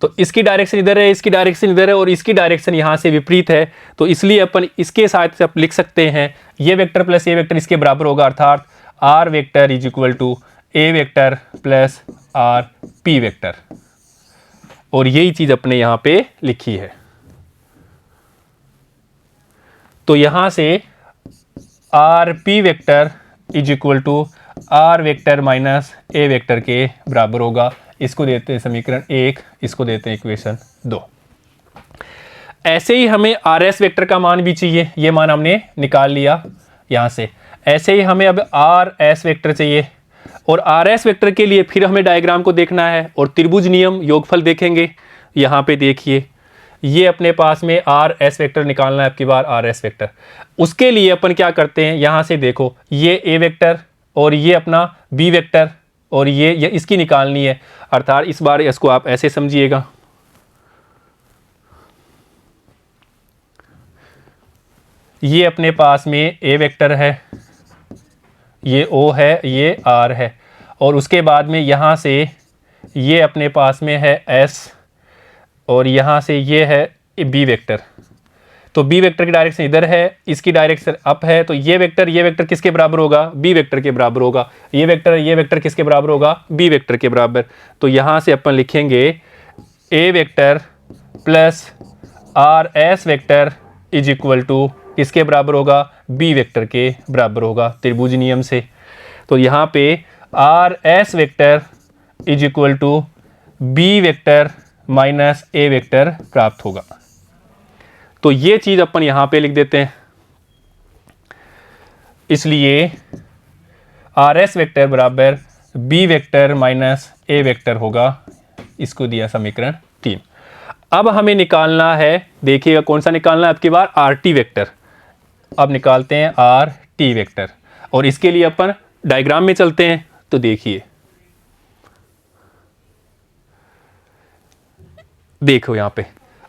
A: तो इसकी डायरेक्शन इधर है, इसकी डायरेक्शन इधर है, और इसकी डायरेक्शन यहाँ से विपरीत है। तो इसलिए अपन इसके साथ से लिख सकते हैं ये वेक्टर प्लस ये वेक्टर इसके बराबर होगा। अर्थात R vector is equal to A vector plus R P vector, और यही चीज अपने यहां पे लिखी है। तो यहां से R P vector is equal to R vector minus A vector के बराबर होगा। इसको देते हैं समीकरण 1, इसको देते हैं इक्वेशन 2। ऐसे ही हमें आर एस वेक्टर का मान भी चाहिए, ये मान हमने निकाल लिया यहां से। ऐसे ही हमें अब आर एस वेक्टर चाहिए, और आर एस वेक्टर के लिए फिर हमें डायग्राम को देखना है और त्रिभुज नियम योगफल देखेंगे। यहाँ पे देखिए, ये अपने पास में आर एस वेक्टर निकालना है, आपकी बार आर एस वेक्टर। उसके लिए अपन क्या करते हैं, यहाँ से देखो ये ए वेक्टर और ये अपना बी वेक्टर, और ये इसकी निकालनी है। अर्थात इस बार इसको आप ऐसे समझिएगा, ये अपने पास में ए वेक्टर है, ये ओ है, ये आर है, और उसके बाद में यहाँ से ये अपने पास में है एस, और यहाँ से ये है बी वेक्टर। तो बी वेक्टर की डायरेक्शन इधर है, इसकी डायरेक्शन अप है, तो ये वेक्टर किसके बराबर होगा, बी वेक्टर के बराबर होगा। ये वेक्टर किसके बराबर होगा, बी वेक्टर के बराबर। तो यहाँ से अपन लिखेंगे A vector plus R S vector is equal to किसके बराबर होगा, बी वेक्टर के बराबर होगा त्रिभुज नियम से। तो यहाँ पे R S vector is equal to B vector minus A vector प्राप्त होगा। तो ये चीज़ अपन यहाँ पे लिख देते हैं। इसलिए आर एस वेक्टर बराबर B vector minus A vector होगा। इसको दिया समीकरण 3। अब हमें निकालना है, देखिएगा कौन सा निकालना है, आपकी बार आर टी वेक्टर। अब निकालते हैं आर टी वेक्टर, और इसके लिए अपन डायग्राम में चलते हैं। तो देखिए, देखो यहाँ पे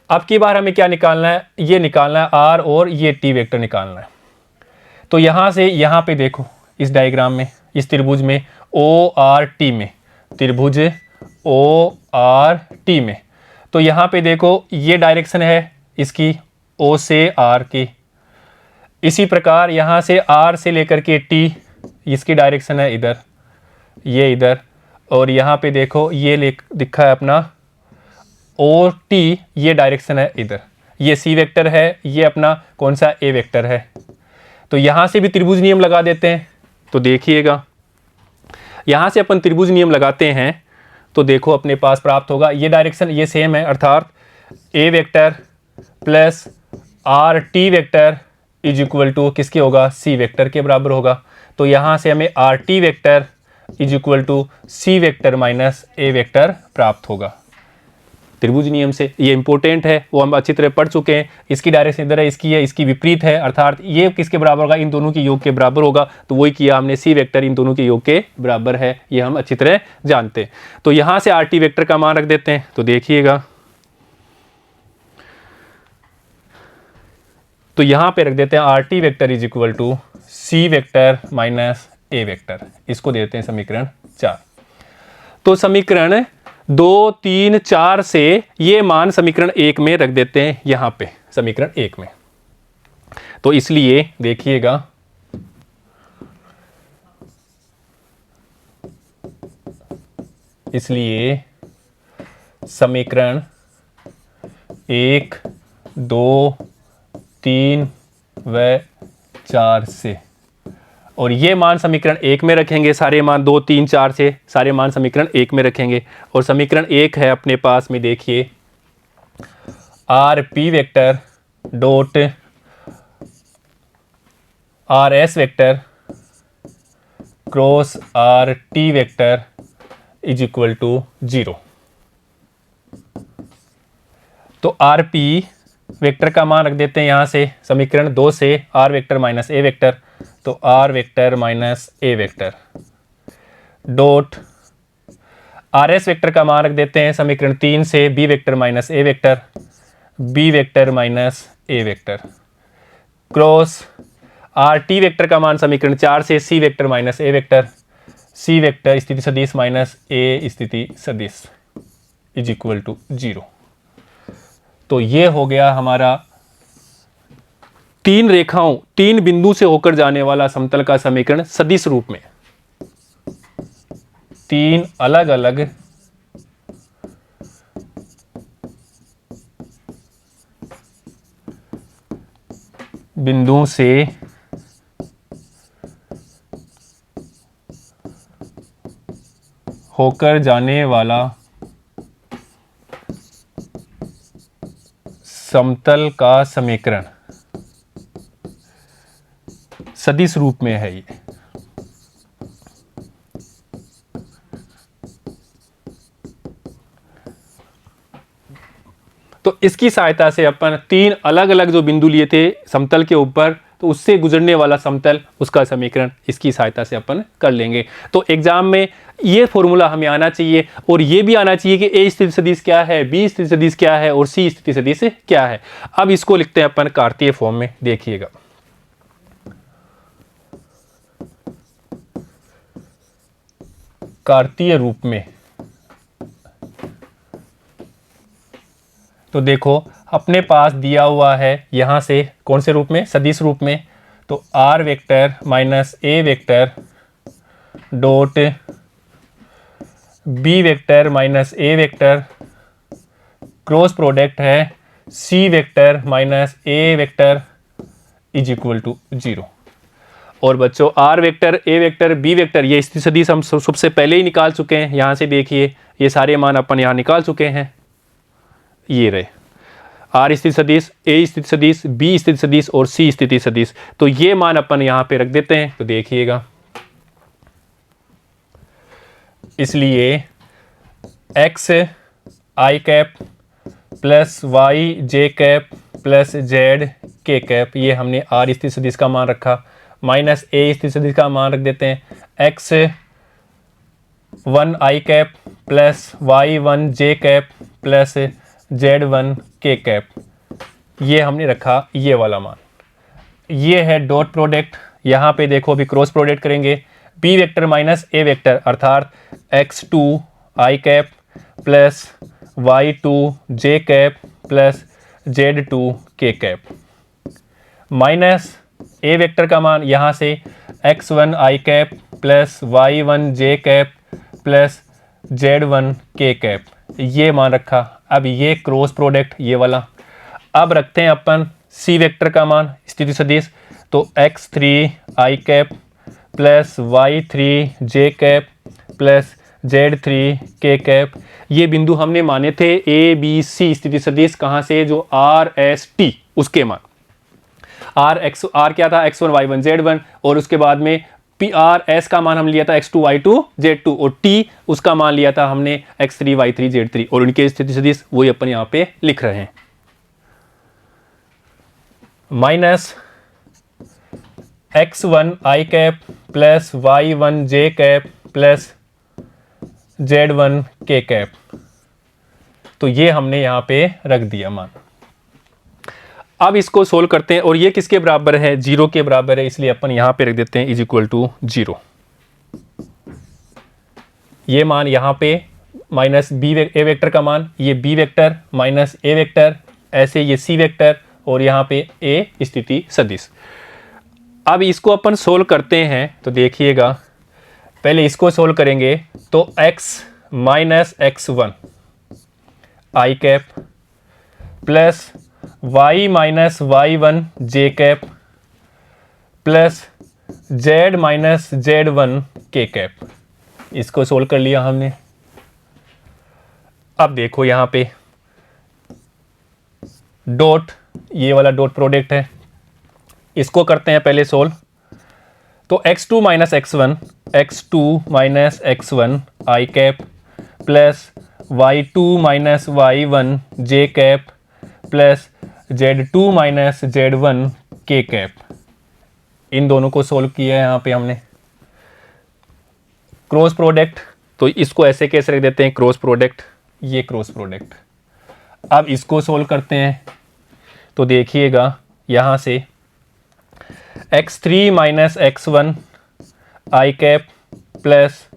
A: अब की बार हमें क्या निकालना है, ये निकालना है आर और ये टी वेक्टर निकालना है। तो यहाँ से यहाँ पे देखो, इस डायग्राम में, इस त्रिभुज में ओ आर टी में, त्रिभुज ओ आर टी में, तो यहाँ पे देखो ये डायरेक्शन है इसकी ओ से आर की। इसी प्रकार यहाँ से आर से लेकर के टी, इसकी डायरेक्शन है इधर, ये इधर, और यहाँ पे देखो ये दिखा है अपना ओ टी, ये डायरेक्शन है इधर, ये सी वेक्टर है, ये अपना कौन सा ए वेक्टर है। तो यहाँ से भी त्रिभुज नियम लगा देते हैं। तो देखिएगा यहाँ से अपन त्रिभुज नियम लगाते हैं, तो देखो अपने पास प्राप्त होगा ये डायरेक्शन, ये सेम है, अर्थात A vector plus R T vector is equal to किसके होगा, सी वेक्टर के बराबर होगा। तो यहाँ से हमें R T vector is equal to C vector minus A vector प्राप्त होगा त्रिभुज नियम से। ये इंपॉर्टेंट है, वो हम अच्छी तरह पढ़ चुके हैं। इसकी डायरेक्शन इधर है, इसकी है, इसकी विपरीत है, अर्थात ये किसके बराबर होगा, इन दोनों के योग के बराबर होगा। तो वही किया हमने, सी वेक्टर इन दोनों के योग के बराबर है, ये हम अच्छी तरह जानते हैं। तो यहाँ से आर टी वेक्टर का मान रख देते हैं। तो देखिएगा, तो यहाँ पे रख देते हैं R T vector is equal to C vector minus A vector, इसको देते हैं समीकरण 4। तो समीकरण 2, 3, 4 से ये मान समीकरण 1 में रख देते हैं, यहाँ पे समीकरण 1 में। तो इसलिए देखिएगा, इसलिए समीकरण 1, 2, 3 व 4 से, और ये मान समीकरण 1 में रखेंगे, सारे मान 2, 3, 4 से सारे मान समीकरण 1 में रखेंगे। और समीकरण 1 है अपने पास में, देखिए R P vector dot R S vector cross R T vector is equal to 0। तो आर पी वेक्टर का मान रख देते हैं यहाँ से समीकरण 2 से R vector minus A vector, तो R vector minus A vector dot R S vector का मान रख देते हैं समीकरण 3 से B vector minus A vector, B vector minus A vector cross R T vector का मान समीकरण 4 से C vector minus A vector, C vector स्थिति सदिश माइनस ए स्थिति सदिश इज इक्वल टू 0। तो ये हो गया हमारा 3 रेखाओं, 3 बिंदु से होकर जाने वाला समतल का समीकरण सदिश रूप में। 3 अलग अलग बिंदुओं से होकर जाने वाला समतल का समीकरण सदिश रूप में है ये। तो इसकी सहायता से अपन 3 अलग अलग जो बिंदु लिए थे समतल के ऊपर, तो उससे गुजरने वाला समतल, उसका समीकरण इसकी सहायता से अपन कर लेंगे। तो एग्जाम में ये फॉर्मूला हमें आना चाहिए, और ये भी आना चाहिए कि ए स्थिति सदिश क्या है, बी स्थिति सदिश क्या है, और सी स्थिति सदिश क्या है। अब इसको लिखते हैं अपन कार्तीय फॉर्म में। देखिएगा, कार्तीय रूप में। तो देखो अपने पास दिया हुआ है यहाँ से कौन से रूप में, सदिश रूप में। तो R vector minus A vector dot B vector minus A vector cross product है C vector minus A vector is equal to 0। और बच्चों R vector, A vector, B vector, ये स्थिति सदिश हम सबसे पहले ही निकाल चुके हैं। यहाँ से देखिए ये सारे मान अपन यहाँ निकाल चुके हैं, ये रहे। आर स्थिति सदिश, ए स्थिति सदिश, बी स्थिति सदिश और सी स्थिति सदिश। तो ये मान अपन यहाँ पे रख देते हैं। तो देखिएगा, इसलिए एक्स आई cap plus Y J cap plus Z K cap, ये हमने आर स्थिति सदिश का मान रखा, माइनस ए स्थिति सदिश का मान रख देते हैं x one I cap plus Y one J cap plus Z one K cap, ये हमने रखा ये वाला मान। ये है डॉट प्रोडक्ट। यहाँ पे देखो अभी क्रॉस प्रोडक्ट करेंगे, B vector minus A vector अर्थात X two I cap plus Y two J cap plus Z two K cap, minus A vector का मान यहाँ से X one I cap plus Y one J cap plus Z one K cap, ये मान रखा। अब ये cross product ये वाला। अब रखते हैं अपन सी वेक्टर का मान स्थिति सदिश, तो एक्स थ्री आई कैप प्लस वाई थ्री जे कैप प्लस जेड थ्री के कैप, ये बिंदु हमने माने थे ए बी सी स्थिति सदिश, कहाँ से, जो आर एस टी उसके मान। आर क्या था, X one Y one Z one, और उसके बाद में पी आर एस का मान हम लिया था X two Y two Z two, और टी उसका मान लिया था हमने X three Y three Z three, और उनके स्थिति सदिश वही अपन यहाँ पे लिख रहे हैं। Minus X one I cap plus Y one J cap plus Z one K cap, तो ये हमने यहाँ पे रख दिया मान। अब इसको सोल्व करते हैं, और ये किसके बराबर है, 0 के बराबर है, इसलिए अपन यहाँ पे रख देते हैं इज इक्वल टू 0। ये मान यहाँ पे माइनस बी ए वेक्टर का मान, ये B vector minus A vector, ऐसे ये सी वेक्टर, और यहाँ पे ए स्थिति सदिश। अब इसको अपन सोल्व करते हैं, तो देखिएगा पहले इसको सोल्व करेंगे, तो x minus X one I cap plus y minus Y one J cap plus z minus Z one K cap, इसको सोल्व कर लिया हमने। अब देखो यहाँ पे डॉट, ये वाला डॉट प्रोडक्ट है, इसको करते हैं पहले सोल्व। तो x2 minus X one, X two minus X one I cap plus Y two minus Y one J cap plus Z2 minus Z1 K cap, इन दोनों को सोल्व किया है यहाँ पे हमने। क्रॉस प्रोडक्ट, तो इसको ऐसे कैसे रख देते हैं, क्रॉस प्रोडक्ट, ये क्रॉस प्रोडक्ट। अब इसको सोल्व करते हैं, तो देखिएगा यहाँ से x3 minus X one I cap plus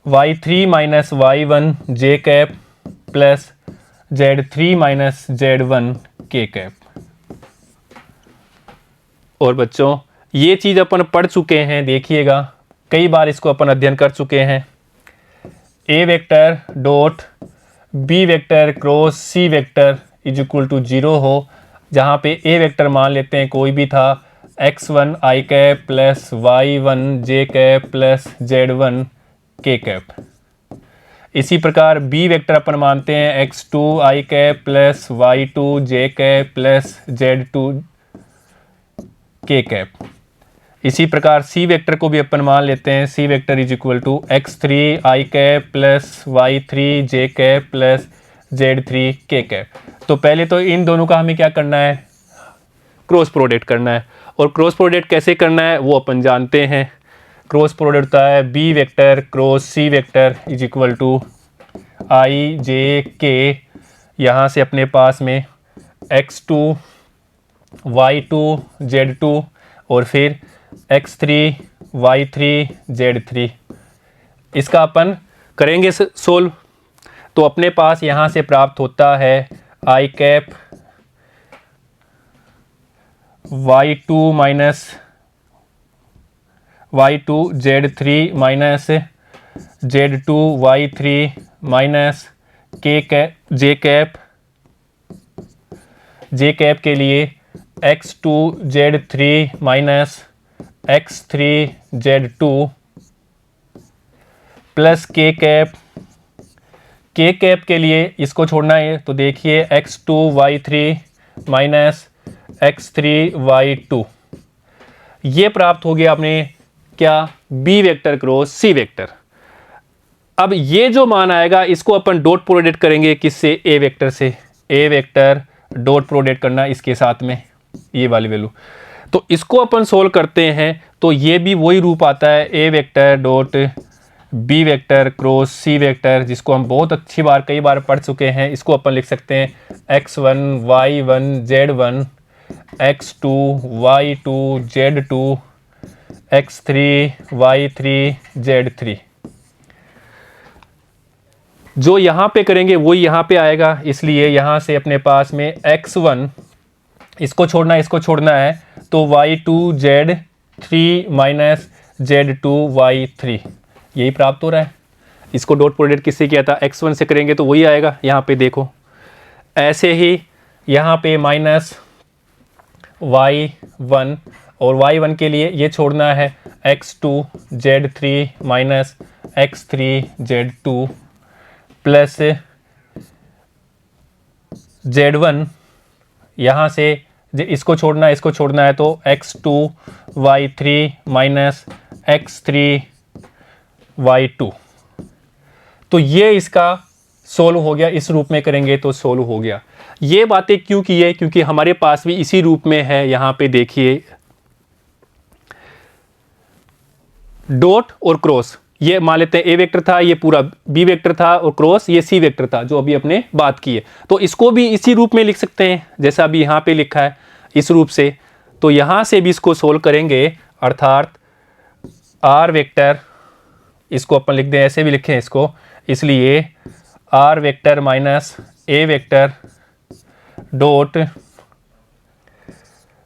A: Y three minus Y one J cap plus Z3 minus Z1 K cap. और बच्चों ये चीज़ अपन पढ़ चुके हैं, देखिएगा कई बार इसको अपन अध्ययन कर चुके हैं। A vector dot B vector cross C vector is equal to 0 हो, जहाँ पे ए वेक्टर मान लेते हैं कोई भी था x1 I cap plus y1 J cap plus z1 K cap. इसी प्रकार बी वेक्टर अपन मानते हैं x2 आई कैप प्लस y2 जे कैप प्लस z2 के कैप। इसी प्रकार सी वेक्टर को भी अपन मान लेते हैं, C vector is equal to x3 I cap plus y3 J cap plus z3 K cap. तो पहले तो इन दोनों का हमें क्या करना है, क्रॉस प्रोडक्ट करना है, और क्रॉस प्रोडक्ट कैसे करना है वो अपन जानते हैं। क्रॉस प्रोडक्ट होता है B vector cross C vector is equal to I J K, यहाँ से अपने पास में x2 y2 z2 और फिर x3 y3 z3, इसका अपन करेंगे सोल्व। तो अपने पास यहाँ से प्राप्त होता है I cap y2 minus y2 z3 minus z2 y3 minus K cap J cap के लिए x2 z3 minus x3 z2 plus K cap K cap के लिए इसको छोड़ना है, तो देखिए x2 y3 minus x3 y2, ये प्राप्त हो गया अपने क्या, b vector cross c vector. अब ये जो मान आएगा इसको अपन डॉट प्रोडक्ट करेंगे किससे, a वेक्टर से, a वेक्टर डॉट प्रोडक्ट करना इसके साथ में ये वाली वैल्यू, तो इसको अपन सोल्व करते हैं तो ये भी वही रूप आता है, a vector dot b vector cross c vector, जिसको हम बहुत अच्छी बार कई बार पढ़ चुके हैं। इसको अपन लिख सकते हैं x1 y1 z1 x2 y2 z2 x3 y3 z3। जो यहाँ पे करेंगे वही यहाँ पे आएगा, इसलिए यहाँ से अपने पास में x1 इसको छोड़ना है तो y2 z3 minus z2 y3, यही प्राप्त हो रहा है। इसको डॉट प्रोडक्ट किससे किया था, x1 से करेंगे तो वही आएगा। यहाँ पे देखो ऐसे ही यहाँ पे माइनस y1 और y1 के लिए ये छोड़ना है x2 z3 minus x3 z2 plus z1, यहाँ से इसको छोड़ना है तो x2 y3 minus x3 y2, तो ये इसका सोल्व हो गया। इस रूप में करेंगे तो सोल्व हो गया। ये बातें क्यों की है, क्योंकि हमारे पास भी इसी रूप में है। यहाँ पे देखिए डॉट और क्रॉस, ये मान लेते हैं a वेक्टर था, ये पूरा b वेक्टर था, और क्रॉस ये c वेक्टर था जो अभी अपने बात की है। तो इसको भी इसी रूप में लिख सकते हैं जैसा अभी यहाँ पे लिखा है इस रूप से। तो यहाँ से भी इसको सोल्व करेंगे, अर्थात r वेक्टर, इसको अपन लिख दें, ऐसे भी लिखें इसको, इसलिए r vector minus a vector dot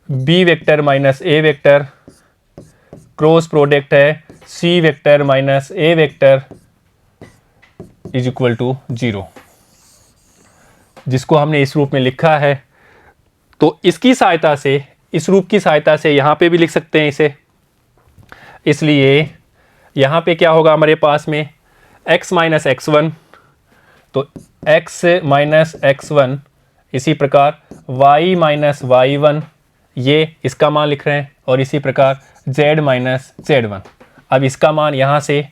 A: b vector minus a vector cross product है c vector minus a vector is equal to 0, जिसको हमने इस रूप में लिखा है। तो इसकी सहायता से, इस रूप की सहायता से यहाँ पे भी लिख सकते हैं इसे। इसलिए यहाँ पे क्या होगा हमारे पास में x माइनस x1, तो x माइनस x1, इसी प्रकार y माइनस y1, ये इसका मान लिख रहे हैं, और इसी प्रकार z माइनस z1। अब इसका मान यहाँ से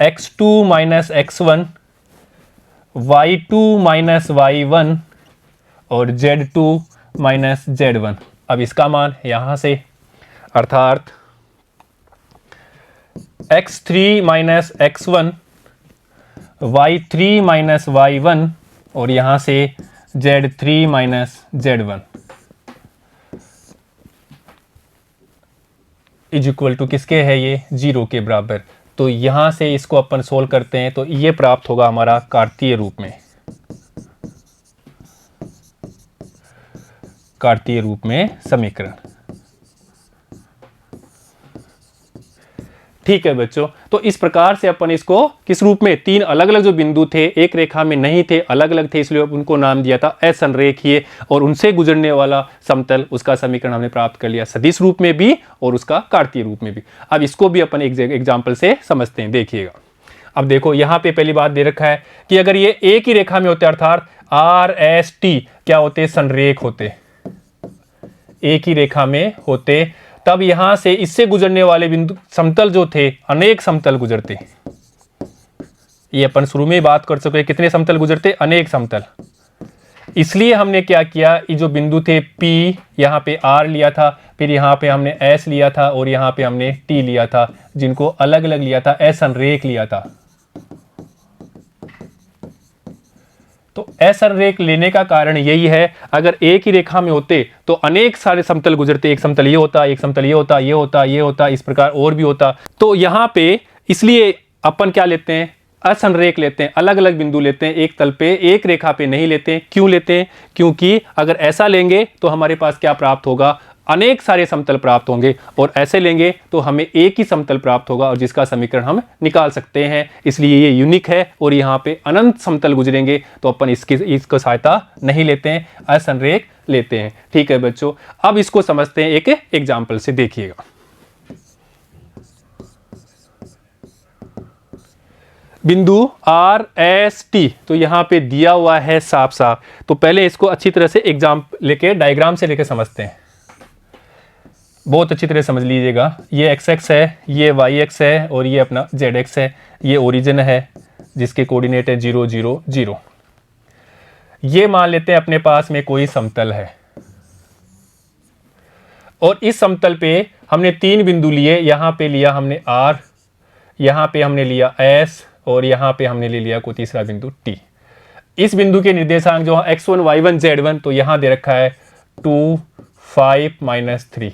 A: x2 minus x1 y2 minus y1 और z2 माइनस z1। अब इसका मान यहाँ से, अर्थात x3 minus x1 y3 minus y1 और यहाँ से z3 minus z1 is equal to किसके है, ये 0 के बराबर। तो यहाँ से इसको अपन सोल्व करते हैं तो ये प्राप्त होगा हमारा कार्तीय रूप में समीकरण। ठीक है बच्चों, तो इस प्रकार से अपन इसको किस रूप में, तीन अलग अलग जो बिंदु थे एक रेखा में नहीं थे, अलग अलग थे, इसलिए उनको नाम दिया था असंरेखीय, और उनसे गुजरने वाला समतल, उसका समीकरण हमने प्राप्त कर लिया सदिश रूप में भी और उसका कार्तीय रूप में भी। अब इसको भी अपन एक एग्जाम्पल से समझते हैं, देखिएगा। अब देखो यहाँ पे पहली बात दे रखा है कि अगर ये एक ही रेखा में होते, अर्थात आर एस टी क्या होते, संरेख होते, एक ही रेखा में होते, तब यहां से इससे गुजरने वाले बिंदु समतल जो थे, अनेक समतल गुजरते। ये अपन शुरू में बात कर चुके, कितने समतल गुजरते, अनेक समतल। इसलिए हमने क्या किया, ये जो बिंदु थे P, यहाँ पे R लिया था, फिर यहाँ पे हमने S लिया था और यहाँ पे हमने T लिया था, जिनको अलग अलग लिया था, असंरेख लिया था। तो असंरेख लेने का कारण यही है, अगर एक ही रेखा में होते तो अनेक सारे समतल गुजरते, एक समतल ये होता, एक समतल ये होता, ये होता, ये होता, इस प्रकार और भी होता। तो यहाँ पे इसलिए अपन क्या लेते हैं, असंरेख लेते हैं, अलग अलग बिंदु लेते हैं, एक तल पे एक रेखा पे नहीं लेते हैं। क्यों लेते हैं, क्योंकि अगर ऐसा लेंगे तो हमारे पास क्या प्राप्त होगा, अनेक सारे समतल प्राप्त होंगे, और ऐसे लेंगे तो हमें एक ही समतल प्राप्त होगा और जिसका समीकरण हम निकाल सकते हैं। इसलिए ये यूनिक है, और यहाँ पे अनंत समतल गुजरेंगे तो अपन इसको सहायता नहीं लेते हैं, असंरेख लेते हैं। ठीक है बच्चों, अब इसको समझते हैं एक एग्जाम्पल से, देखिएगा। बिंदु आर एस टी, तो यहाँ पे दिया हुआ है साफ साफ। तो पहले इसको अच्छी तरह से एग्जाम लेके डायग्राम से लेके समझते हैं, बहुत अच्छी तरह समझ लीजिएगा। ये एक्स एक्स है, ये वाई एक्स है और ये अपना जेड एक्स है। ये ओरिजिन है जिसके कोऑर्डिनेट है 0 0 0। ये मान लेते हैं अपने पास में कोई समतल है और इस समतल पे हमने 3 बिंदु लिए। यहाँ पे लिया हमने R, यहाँ पे हमने लिया S और यहाँ पे हमने ले लिया कोई तीसरा बिंदु T। इस बिंदु के निर्देशांक जो x1 y1 z1, तो यहाँ दे रखा है 2 5 -3।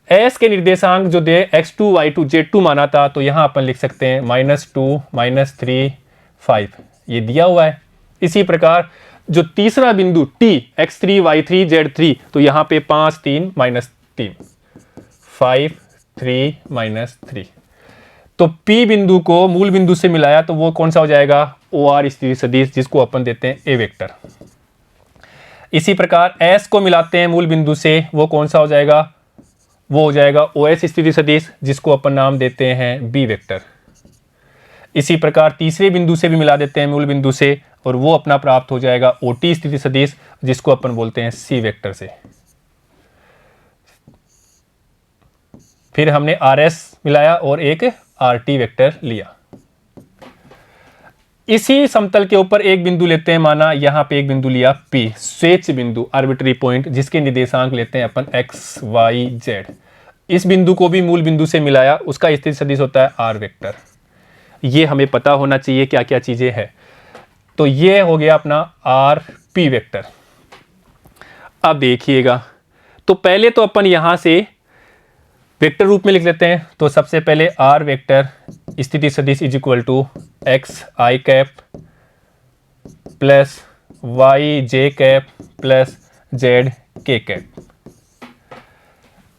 A: S के निर्देशांक जो दे x2 y2 z2 माना था, तो यहाँ अपन लिख सकते हैं -2 -3 5, ये दिया हुआ है। इसी प्रकार जो तीसरा बिंदु T x3 y3 z3, तो यहाँ पे 5 3 -3 5 3 -3। तो P बिंदु को मूल बिंदु से मिलाया तो वो कौन सा हो जाएगा, OR स्थिति सदिश, जिसको अपन देते हैं A वेक्टर। इसी प्रकार S को मिलाते हैं मूल बिंदु से, वो कौन सा हो जाएगा, वो हो जाएगा OS स्थिति सदिश, जिसको अपन नाम देते हैं B वेक्टर। इसी प्रकार तीसरे बिंदु से भी मिला देते हैं मूल बिंदु से, और वो अपना प्राप्त हो जाएगा OT स्थिति सदिश, जिसको अपन बोलते हैं C वेक्टर से। फिर हमने RS मिलाया और एक RT वेक्टर लिया। इसी समतल के ऊपर एक बिंदु लेते हैं, माना यहाँ पे एक बिंदु लिया P, स्वेच्छ बिंदु आर्बिट्री पॉइंट, जिसके निर्देशांक लेते हैं अपन x y z। इस बिंदु को भी मूल बिंदु से मिलाया, उसका स्थिति सदिश होता है R वेक्टर। ये हमें पता होना चाहिए क्या क्या चीजें हैं। तो ये हो गया अपना RP वेक्टर। अब देखिएगा, तो पहले तो अपन यहाँ से वेक्टर रूप में लिख लेते हैं। तो सबसे पहले R वेक्टर स्थिति सदिश is equal to x i cap plus y j cap plus z k cap.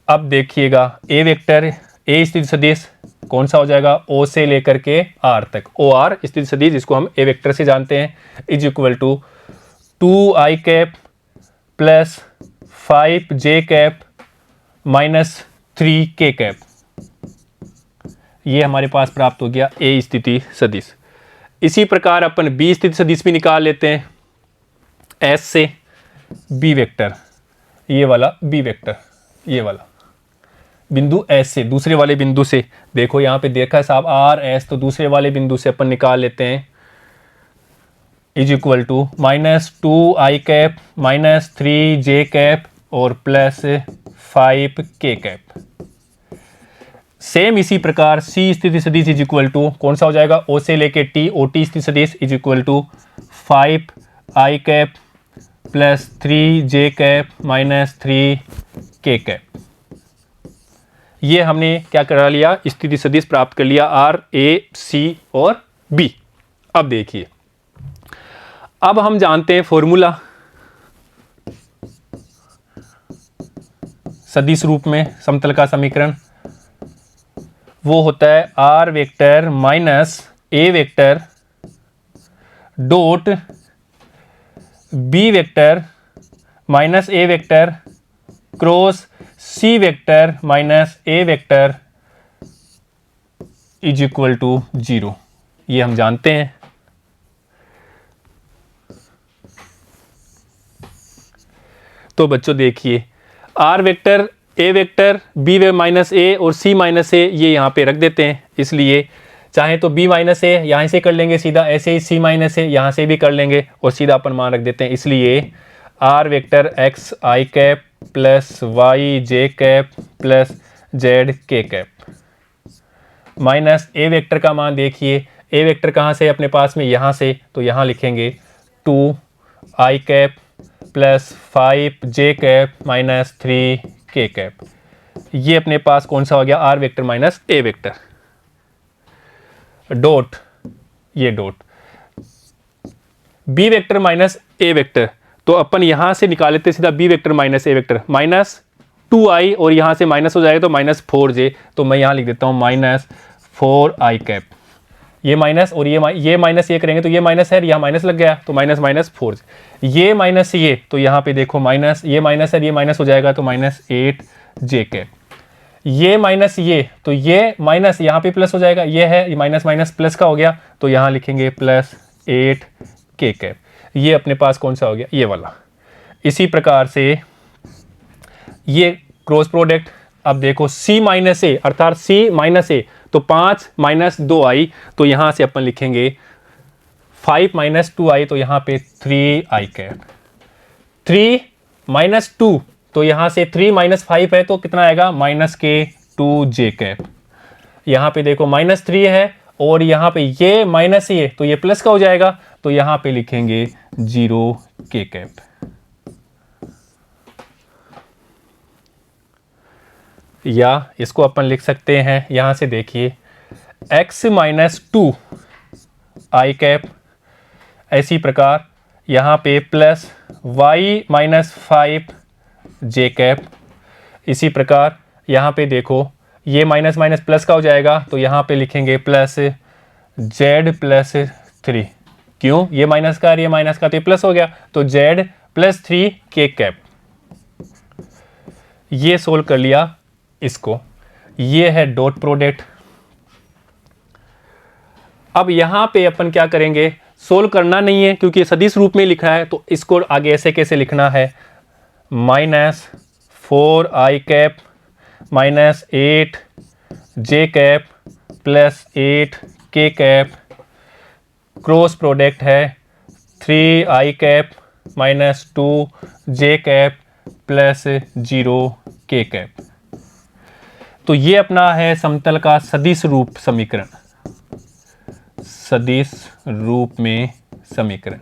A: अब देखिएगा A वेक्टर, A स्थिति सदिश कौन सा हो जाएगा, O से लेकर के R तक, OR स्थिति सदिश जिसको हम A वेक्टर से जानते हैं, is equal to 2i cap plus 5j cap minus 3k cap. ये हमारे पास प्राप्त हो गया A स्थिति सदिश। इसी प्रकार अपन B स्थिति सदिश भी निकाल लेते हैं S से। B वेक्टर, ये वाला B वेक्टर, ये वाला बिंदु S से, दूसरे वाले बिंदु से, देखो यहाँ पे देखा है साहब RS, तो दूसरे वाले बिंदु से अपन निकाल लेते हैं, is equal to -2i cap minus 3j cap और प्लस 5k कैप। सेम इसी प्रकार C स्थिति सदिश इज इक्वल टू कौन सा हो जाएगा, O से लेके T, OT स्थिति सदिश is equal to 5i cap plus 3j cap minus 3k cap. ये हमने क्या करा लिया, स्थिति सदिश प्राप्त कर लिया R, A, C और B। अब देखिए, अब हम जानते हैं फॉर्मूला सदिश रूप में समतल का समीकरण, वो होता है R vector minus A vector dot B vector minus A vector cross C vector minus A vector is equal to 0। ये हम जानते हैं। तो बच्चों देखिए, R vector, A vector, B वे माइनस A और C माइनस A ये यहाँ पे रख देते हैं। इसलिए चाहे तो B माइनस A यहाँ से कर लेंगे सीधा, ऐसे ही C माइनस A यहाँ से भी कर लेंगे और सीधा अपन मान रख देते हैं। इसलिए R vector x i cap plus y j cap plus z k cap minus A vector का मान देखिए, A वेक्टर कहाँ से अपने पास में, यहाँ से, तो यहाँ लिखेंगे 2i cap plus 5j cap minus 3k cap. ये अपने पास कौन सा हो गया, R vector minus A vector dot, ये dot B vector minus A vector. तो अपन यहाँ से निकाल लेते सीधा B vector minus A vector, minus 2i और यहाँ से माइनस हो जाएगा तो माइनस 4j। तो मैं यहाँ लिख देता हूँ माइनस 4i कैप। ये माइनस और ये माइनस ये करेंगे तो ये माइनस है, यहाँ माइनस लग गया तो माइनस माइनस 4j। ये माइनस ये, तो यहाँ पे देखो माइनस, ये माइनस है, ये माइनस हो जाएगा तो माइनस 8j कैप। ये माइनस ये, तो ये माइनस यहाँ पे प्लस हो जाएगा, ये है, ये माइनस माइनस प्लस का हो गया, तो यहाँ लिखेंगे प्लस 8 के कैप। ये अपने पास कौन सा हो गया, ये वाला। इसी प्रकार से ये क्रॉस प्रोडक्ट, अब देखो c माइनस ए अर्थात c माइनस ए, तो 5 माइनस 2i, तो यहाँ से अपन लिखेंगे 5 माइनस 2i, तो यहाँ पे 3i कैप। 3 माइनस 2, तो यहाँ से 3 माइनस 5 है तो कितना आएगा, माइनस के 2j कैप। यहाँ पे देखो माइनस 3 है और यहाँ पे ये माइनस ही है तो ये प्लस का हो जाएगा, तो यहाँ पे लिखेंगे 0 के कैप। या इसको अपन लिख सकते हैं, यहाँ से देखिए x माइनस 2 आई कैप। ऐसी प्रकार यहाँ पे प्लस y माइनस 5 जे कैप। इसी प्रकार यहाँ पे देखो ये माइनस माइनस प्लस का हो जाएगा, तो यहाँ पे लिखेंगे प्लस z प्लस 3। क्यों, ये माइनस का और ये माइनस का, तो ये प्लस हो गया, तो z प्लस 3 के कैप। ये सोल्व कर लिया इसको। ये है डॉट प्रोडक्ट। अब यहाँ पे अपन क्या करेंगे, सोल्व करना नहीं है क्योंकि सदिश रूप में लिखा है, तो इसको आगे ऐसे कैसे लिखना है, माइनस 4i कैप माइनस 8 जे कैप प्लस 8 के कैप, क्रॉस प्रोडक्ट है 3i cap minus 2 J cap plus 0 के कैप। तो ये अपना है समतल का सदिश रूप समीकरण, सदिश रूप में समीकरण।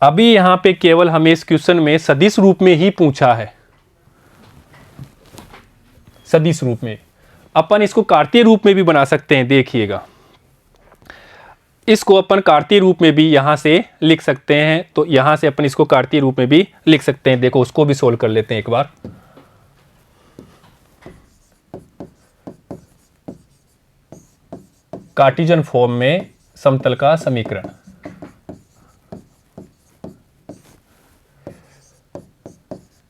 A: अभी यहां पे केवल हमें इस क्वेश्चन में सदिश रूप में ही पूछा है, सदिश रूप में। अपन इसको कार्तीय रूप में भी बना सकते हैं, देखिएगा इसको अपन कार्तीय रूप में भी यहां से लिख सकते हैं, तो यहां से अपन इसको कार्तीय रूप में भी लिख सकते हैं। देखो उसको भी सोल्व कर लेते हैं एक बार। कार्टेशियन फॉर्म में समतल का समीकरण।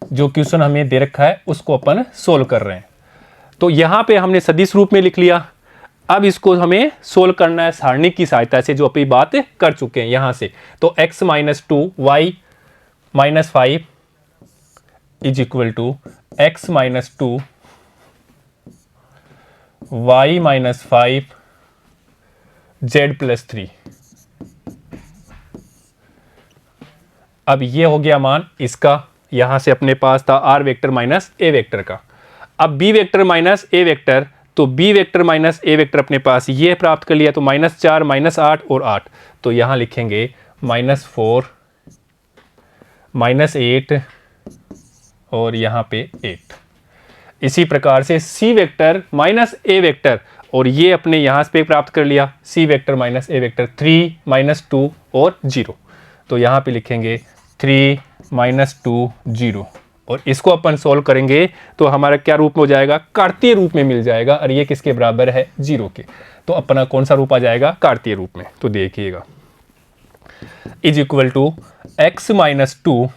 A: जो क्वेश्चन हमें दे रखा है उसको अपन सोल्व कर रहे हैं। तो यहां पे हमने सदिश रूप में लिख लिया। अब इसको हमें सोल्व करना है सारणी की सहायता से, जो अपनी बात कर चुके हैं यहां से। तो x minus 2 y minus 5 is equal to x minus 2 y minus 5 z plus 3। अब ये हो गया मान इसका, यहां से अपने पास था r vector minus a vector का। अब b vector minus a vector, तो b vector minus a vector अपने पास ये प्राप्त कर लिया, तो -4 -8 और 8, तो यहां लिखेंगे -4 -8 और यहां पे 8। इसी प्रकार से c vector minus a vector, और ये अपने यहां से प्राप्त कर लिया c vector minus a vector 3 -2 और 0, तो यहां पे लिखेंगे 3 -2 0। और इसको अपन सोल्व करेंगे तो हमारा क्या रूप में हो जाएगा, कार्तीय रूप में मिल जाएगा, और ये किसके बराबर है, 0 के। तो अपना कौन सा रूप आ जाएगा, कार्तीय रूप में। तो देखिएगा is equal to x minus 2,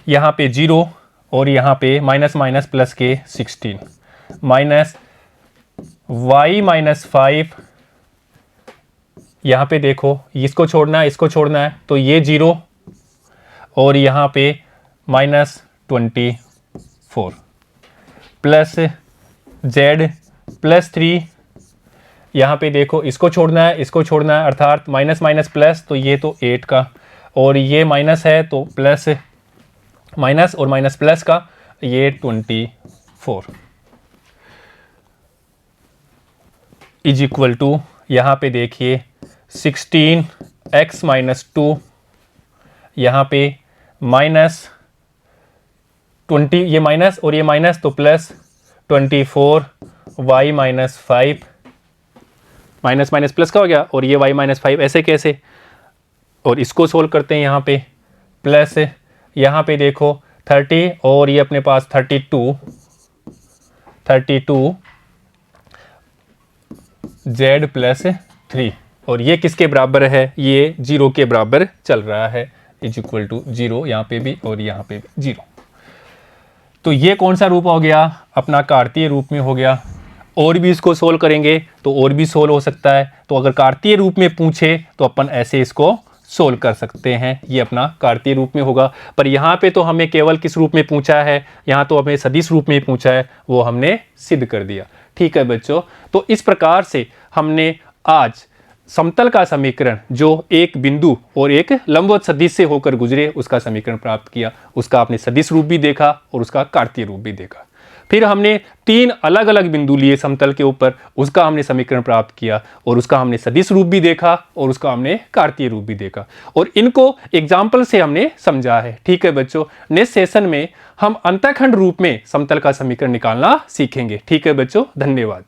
A: यहाँ पे 0 और यहाँ पे माइनस माइनस प्लस के 16 माइनस y माइनस 5, यहाँ पे देखो इसको छोड़ना है इसको छोड़ना है, तो ये 0 और यहाँ पे -24 प्लस z प्लस 3, यहाँ पे देखो इसको छोड़ना है इसको छोड़ना है, अर्थात माइनस माइनस प्लस, तो ये तो 8 का, और ये माइनस है तो प्लस, माइनस और माइनस प्लस का, ये 24 इज इक्वल टू, यहाँ पे देखिए 16x माइनस 2, यहाँ पे माइनस 20, ये माइनस और ये माइनस, तो plus 24 y minus 5, minus minus plus का हो गया, और ये y माइनस 5, ऐसे कैसे, और इसको सोल्व करते हैं। यहाँ पे प्लस, यहाँ पे देखो 30 और ये अपने पास 32 z प्लस 3, और ये किसके बराबर है, ये 0 के बराबर चल रहा है, इज इक्वल टू 0, यहाँ पे भी और यहाँ पे भी 0। तो ये कौन सा रूप हो गया, अपना कार्तीय रूप में हो गया। और भी इसको सोल्व करेंगे तो और भी सोल्व हो सकता है। तो अगर कार्तीय रूप में पूछे तो अपन ऐसे इसको सोल्व कर सकते हैं, ये अपना कार्तीय रूप में होगा। पर यहाँ पे तो हमें केवल किस रूप में पूछा है, यहाँ तो हमें सदिश रूप में पूछा है, वो हमने सिद्ध कर दिया। ठीक है बच्चों, तो इस प्रकार से हमने आज समतल का समीकरण जो एक बिंदु और एक लंबवत सदिश से होकर गुजरे उसका समीकरण प्राप्त किया। उसका आपने सदिश रूप भी देखा और उसका कार्तीय रूप भी देखा। फिर हमने 3 अलग अलग बिंदु लिए समतल के ऊपर, उसका हमने समीकरण प्राप्त किया और उसका हमने सदिश रूप भी देखा और उसका हमने कार्तीय रूप भी देखा और इनको एग्जाम्पल से हमने समझा है। ठीक है बच्चों, नेक्स्ट सेशन में हम अंतःखंड रूप में समतल का समीकरण निकालना सीखेंगे। ठीक है बच्चों, धन्यवाद।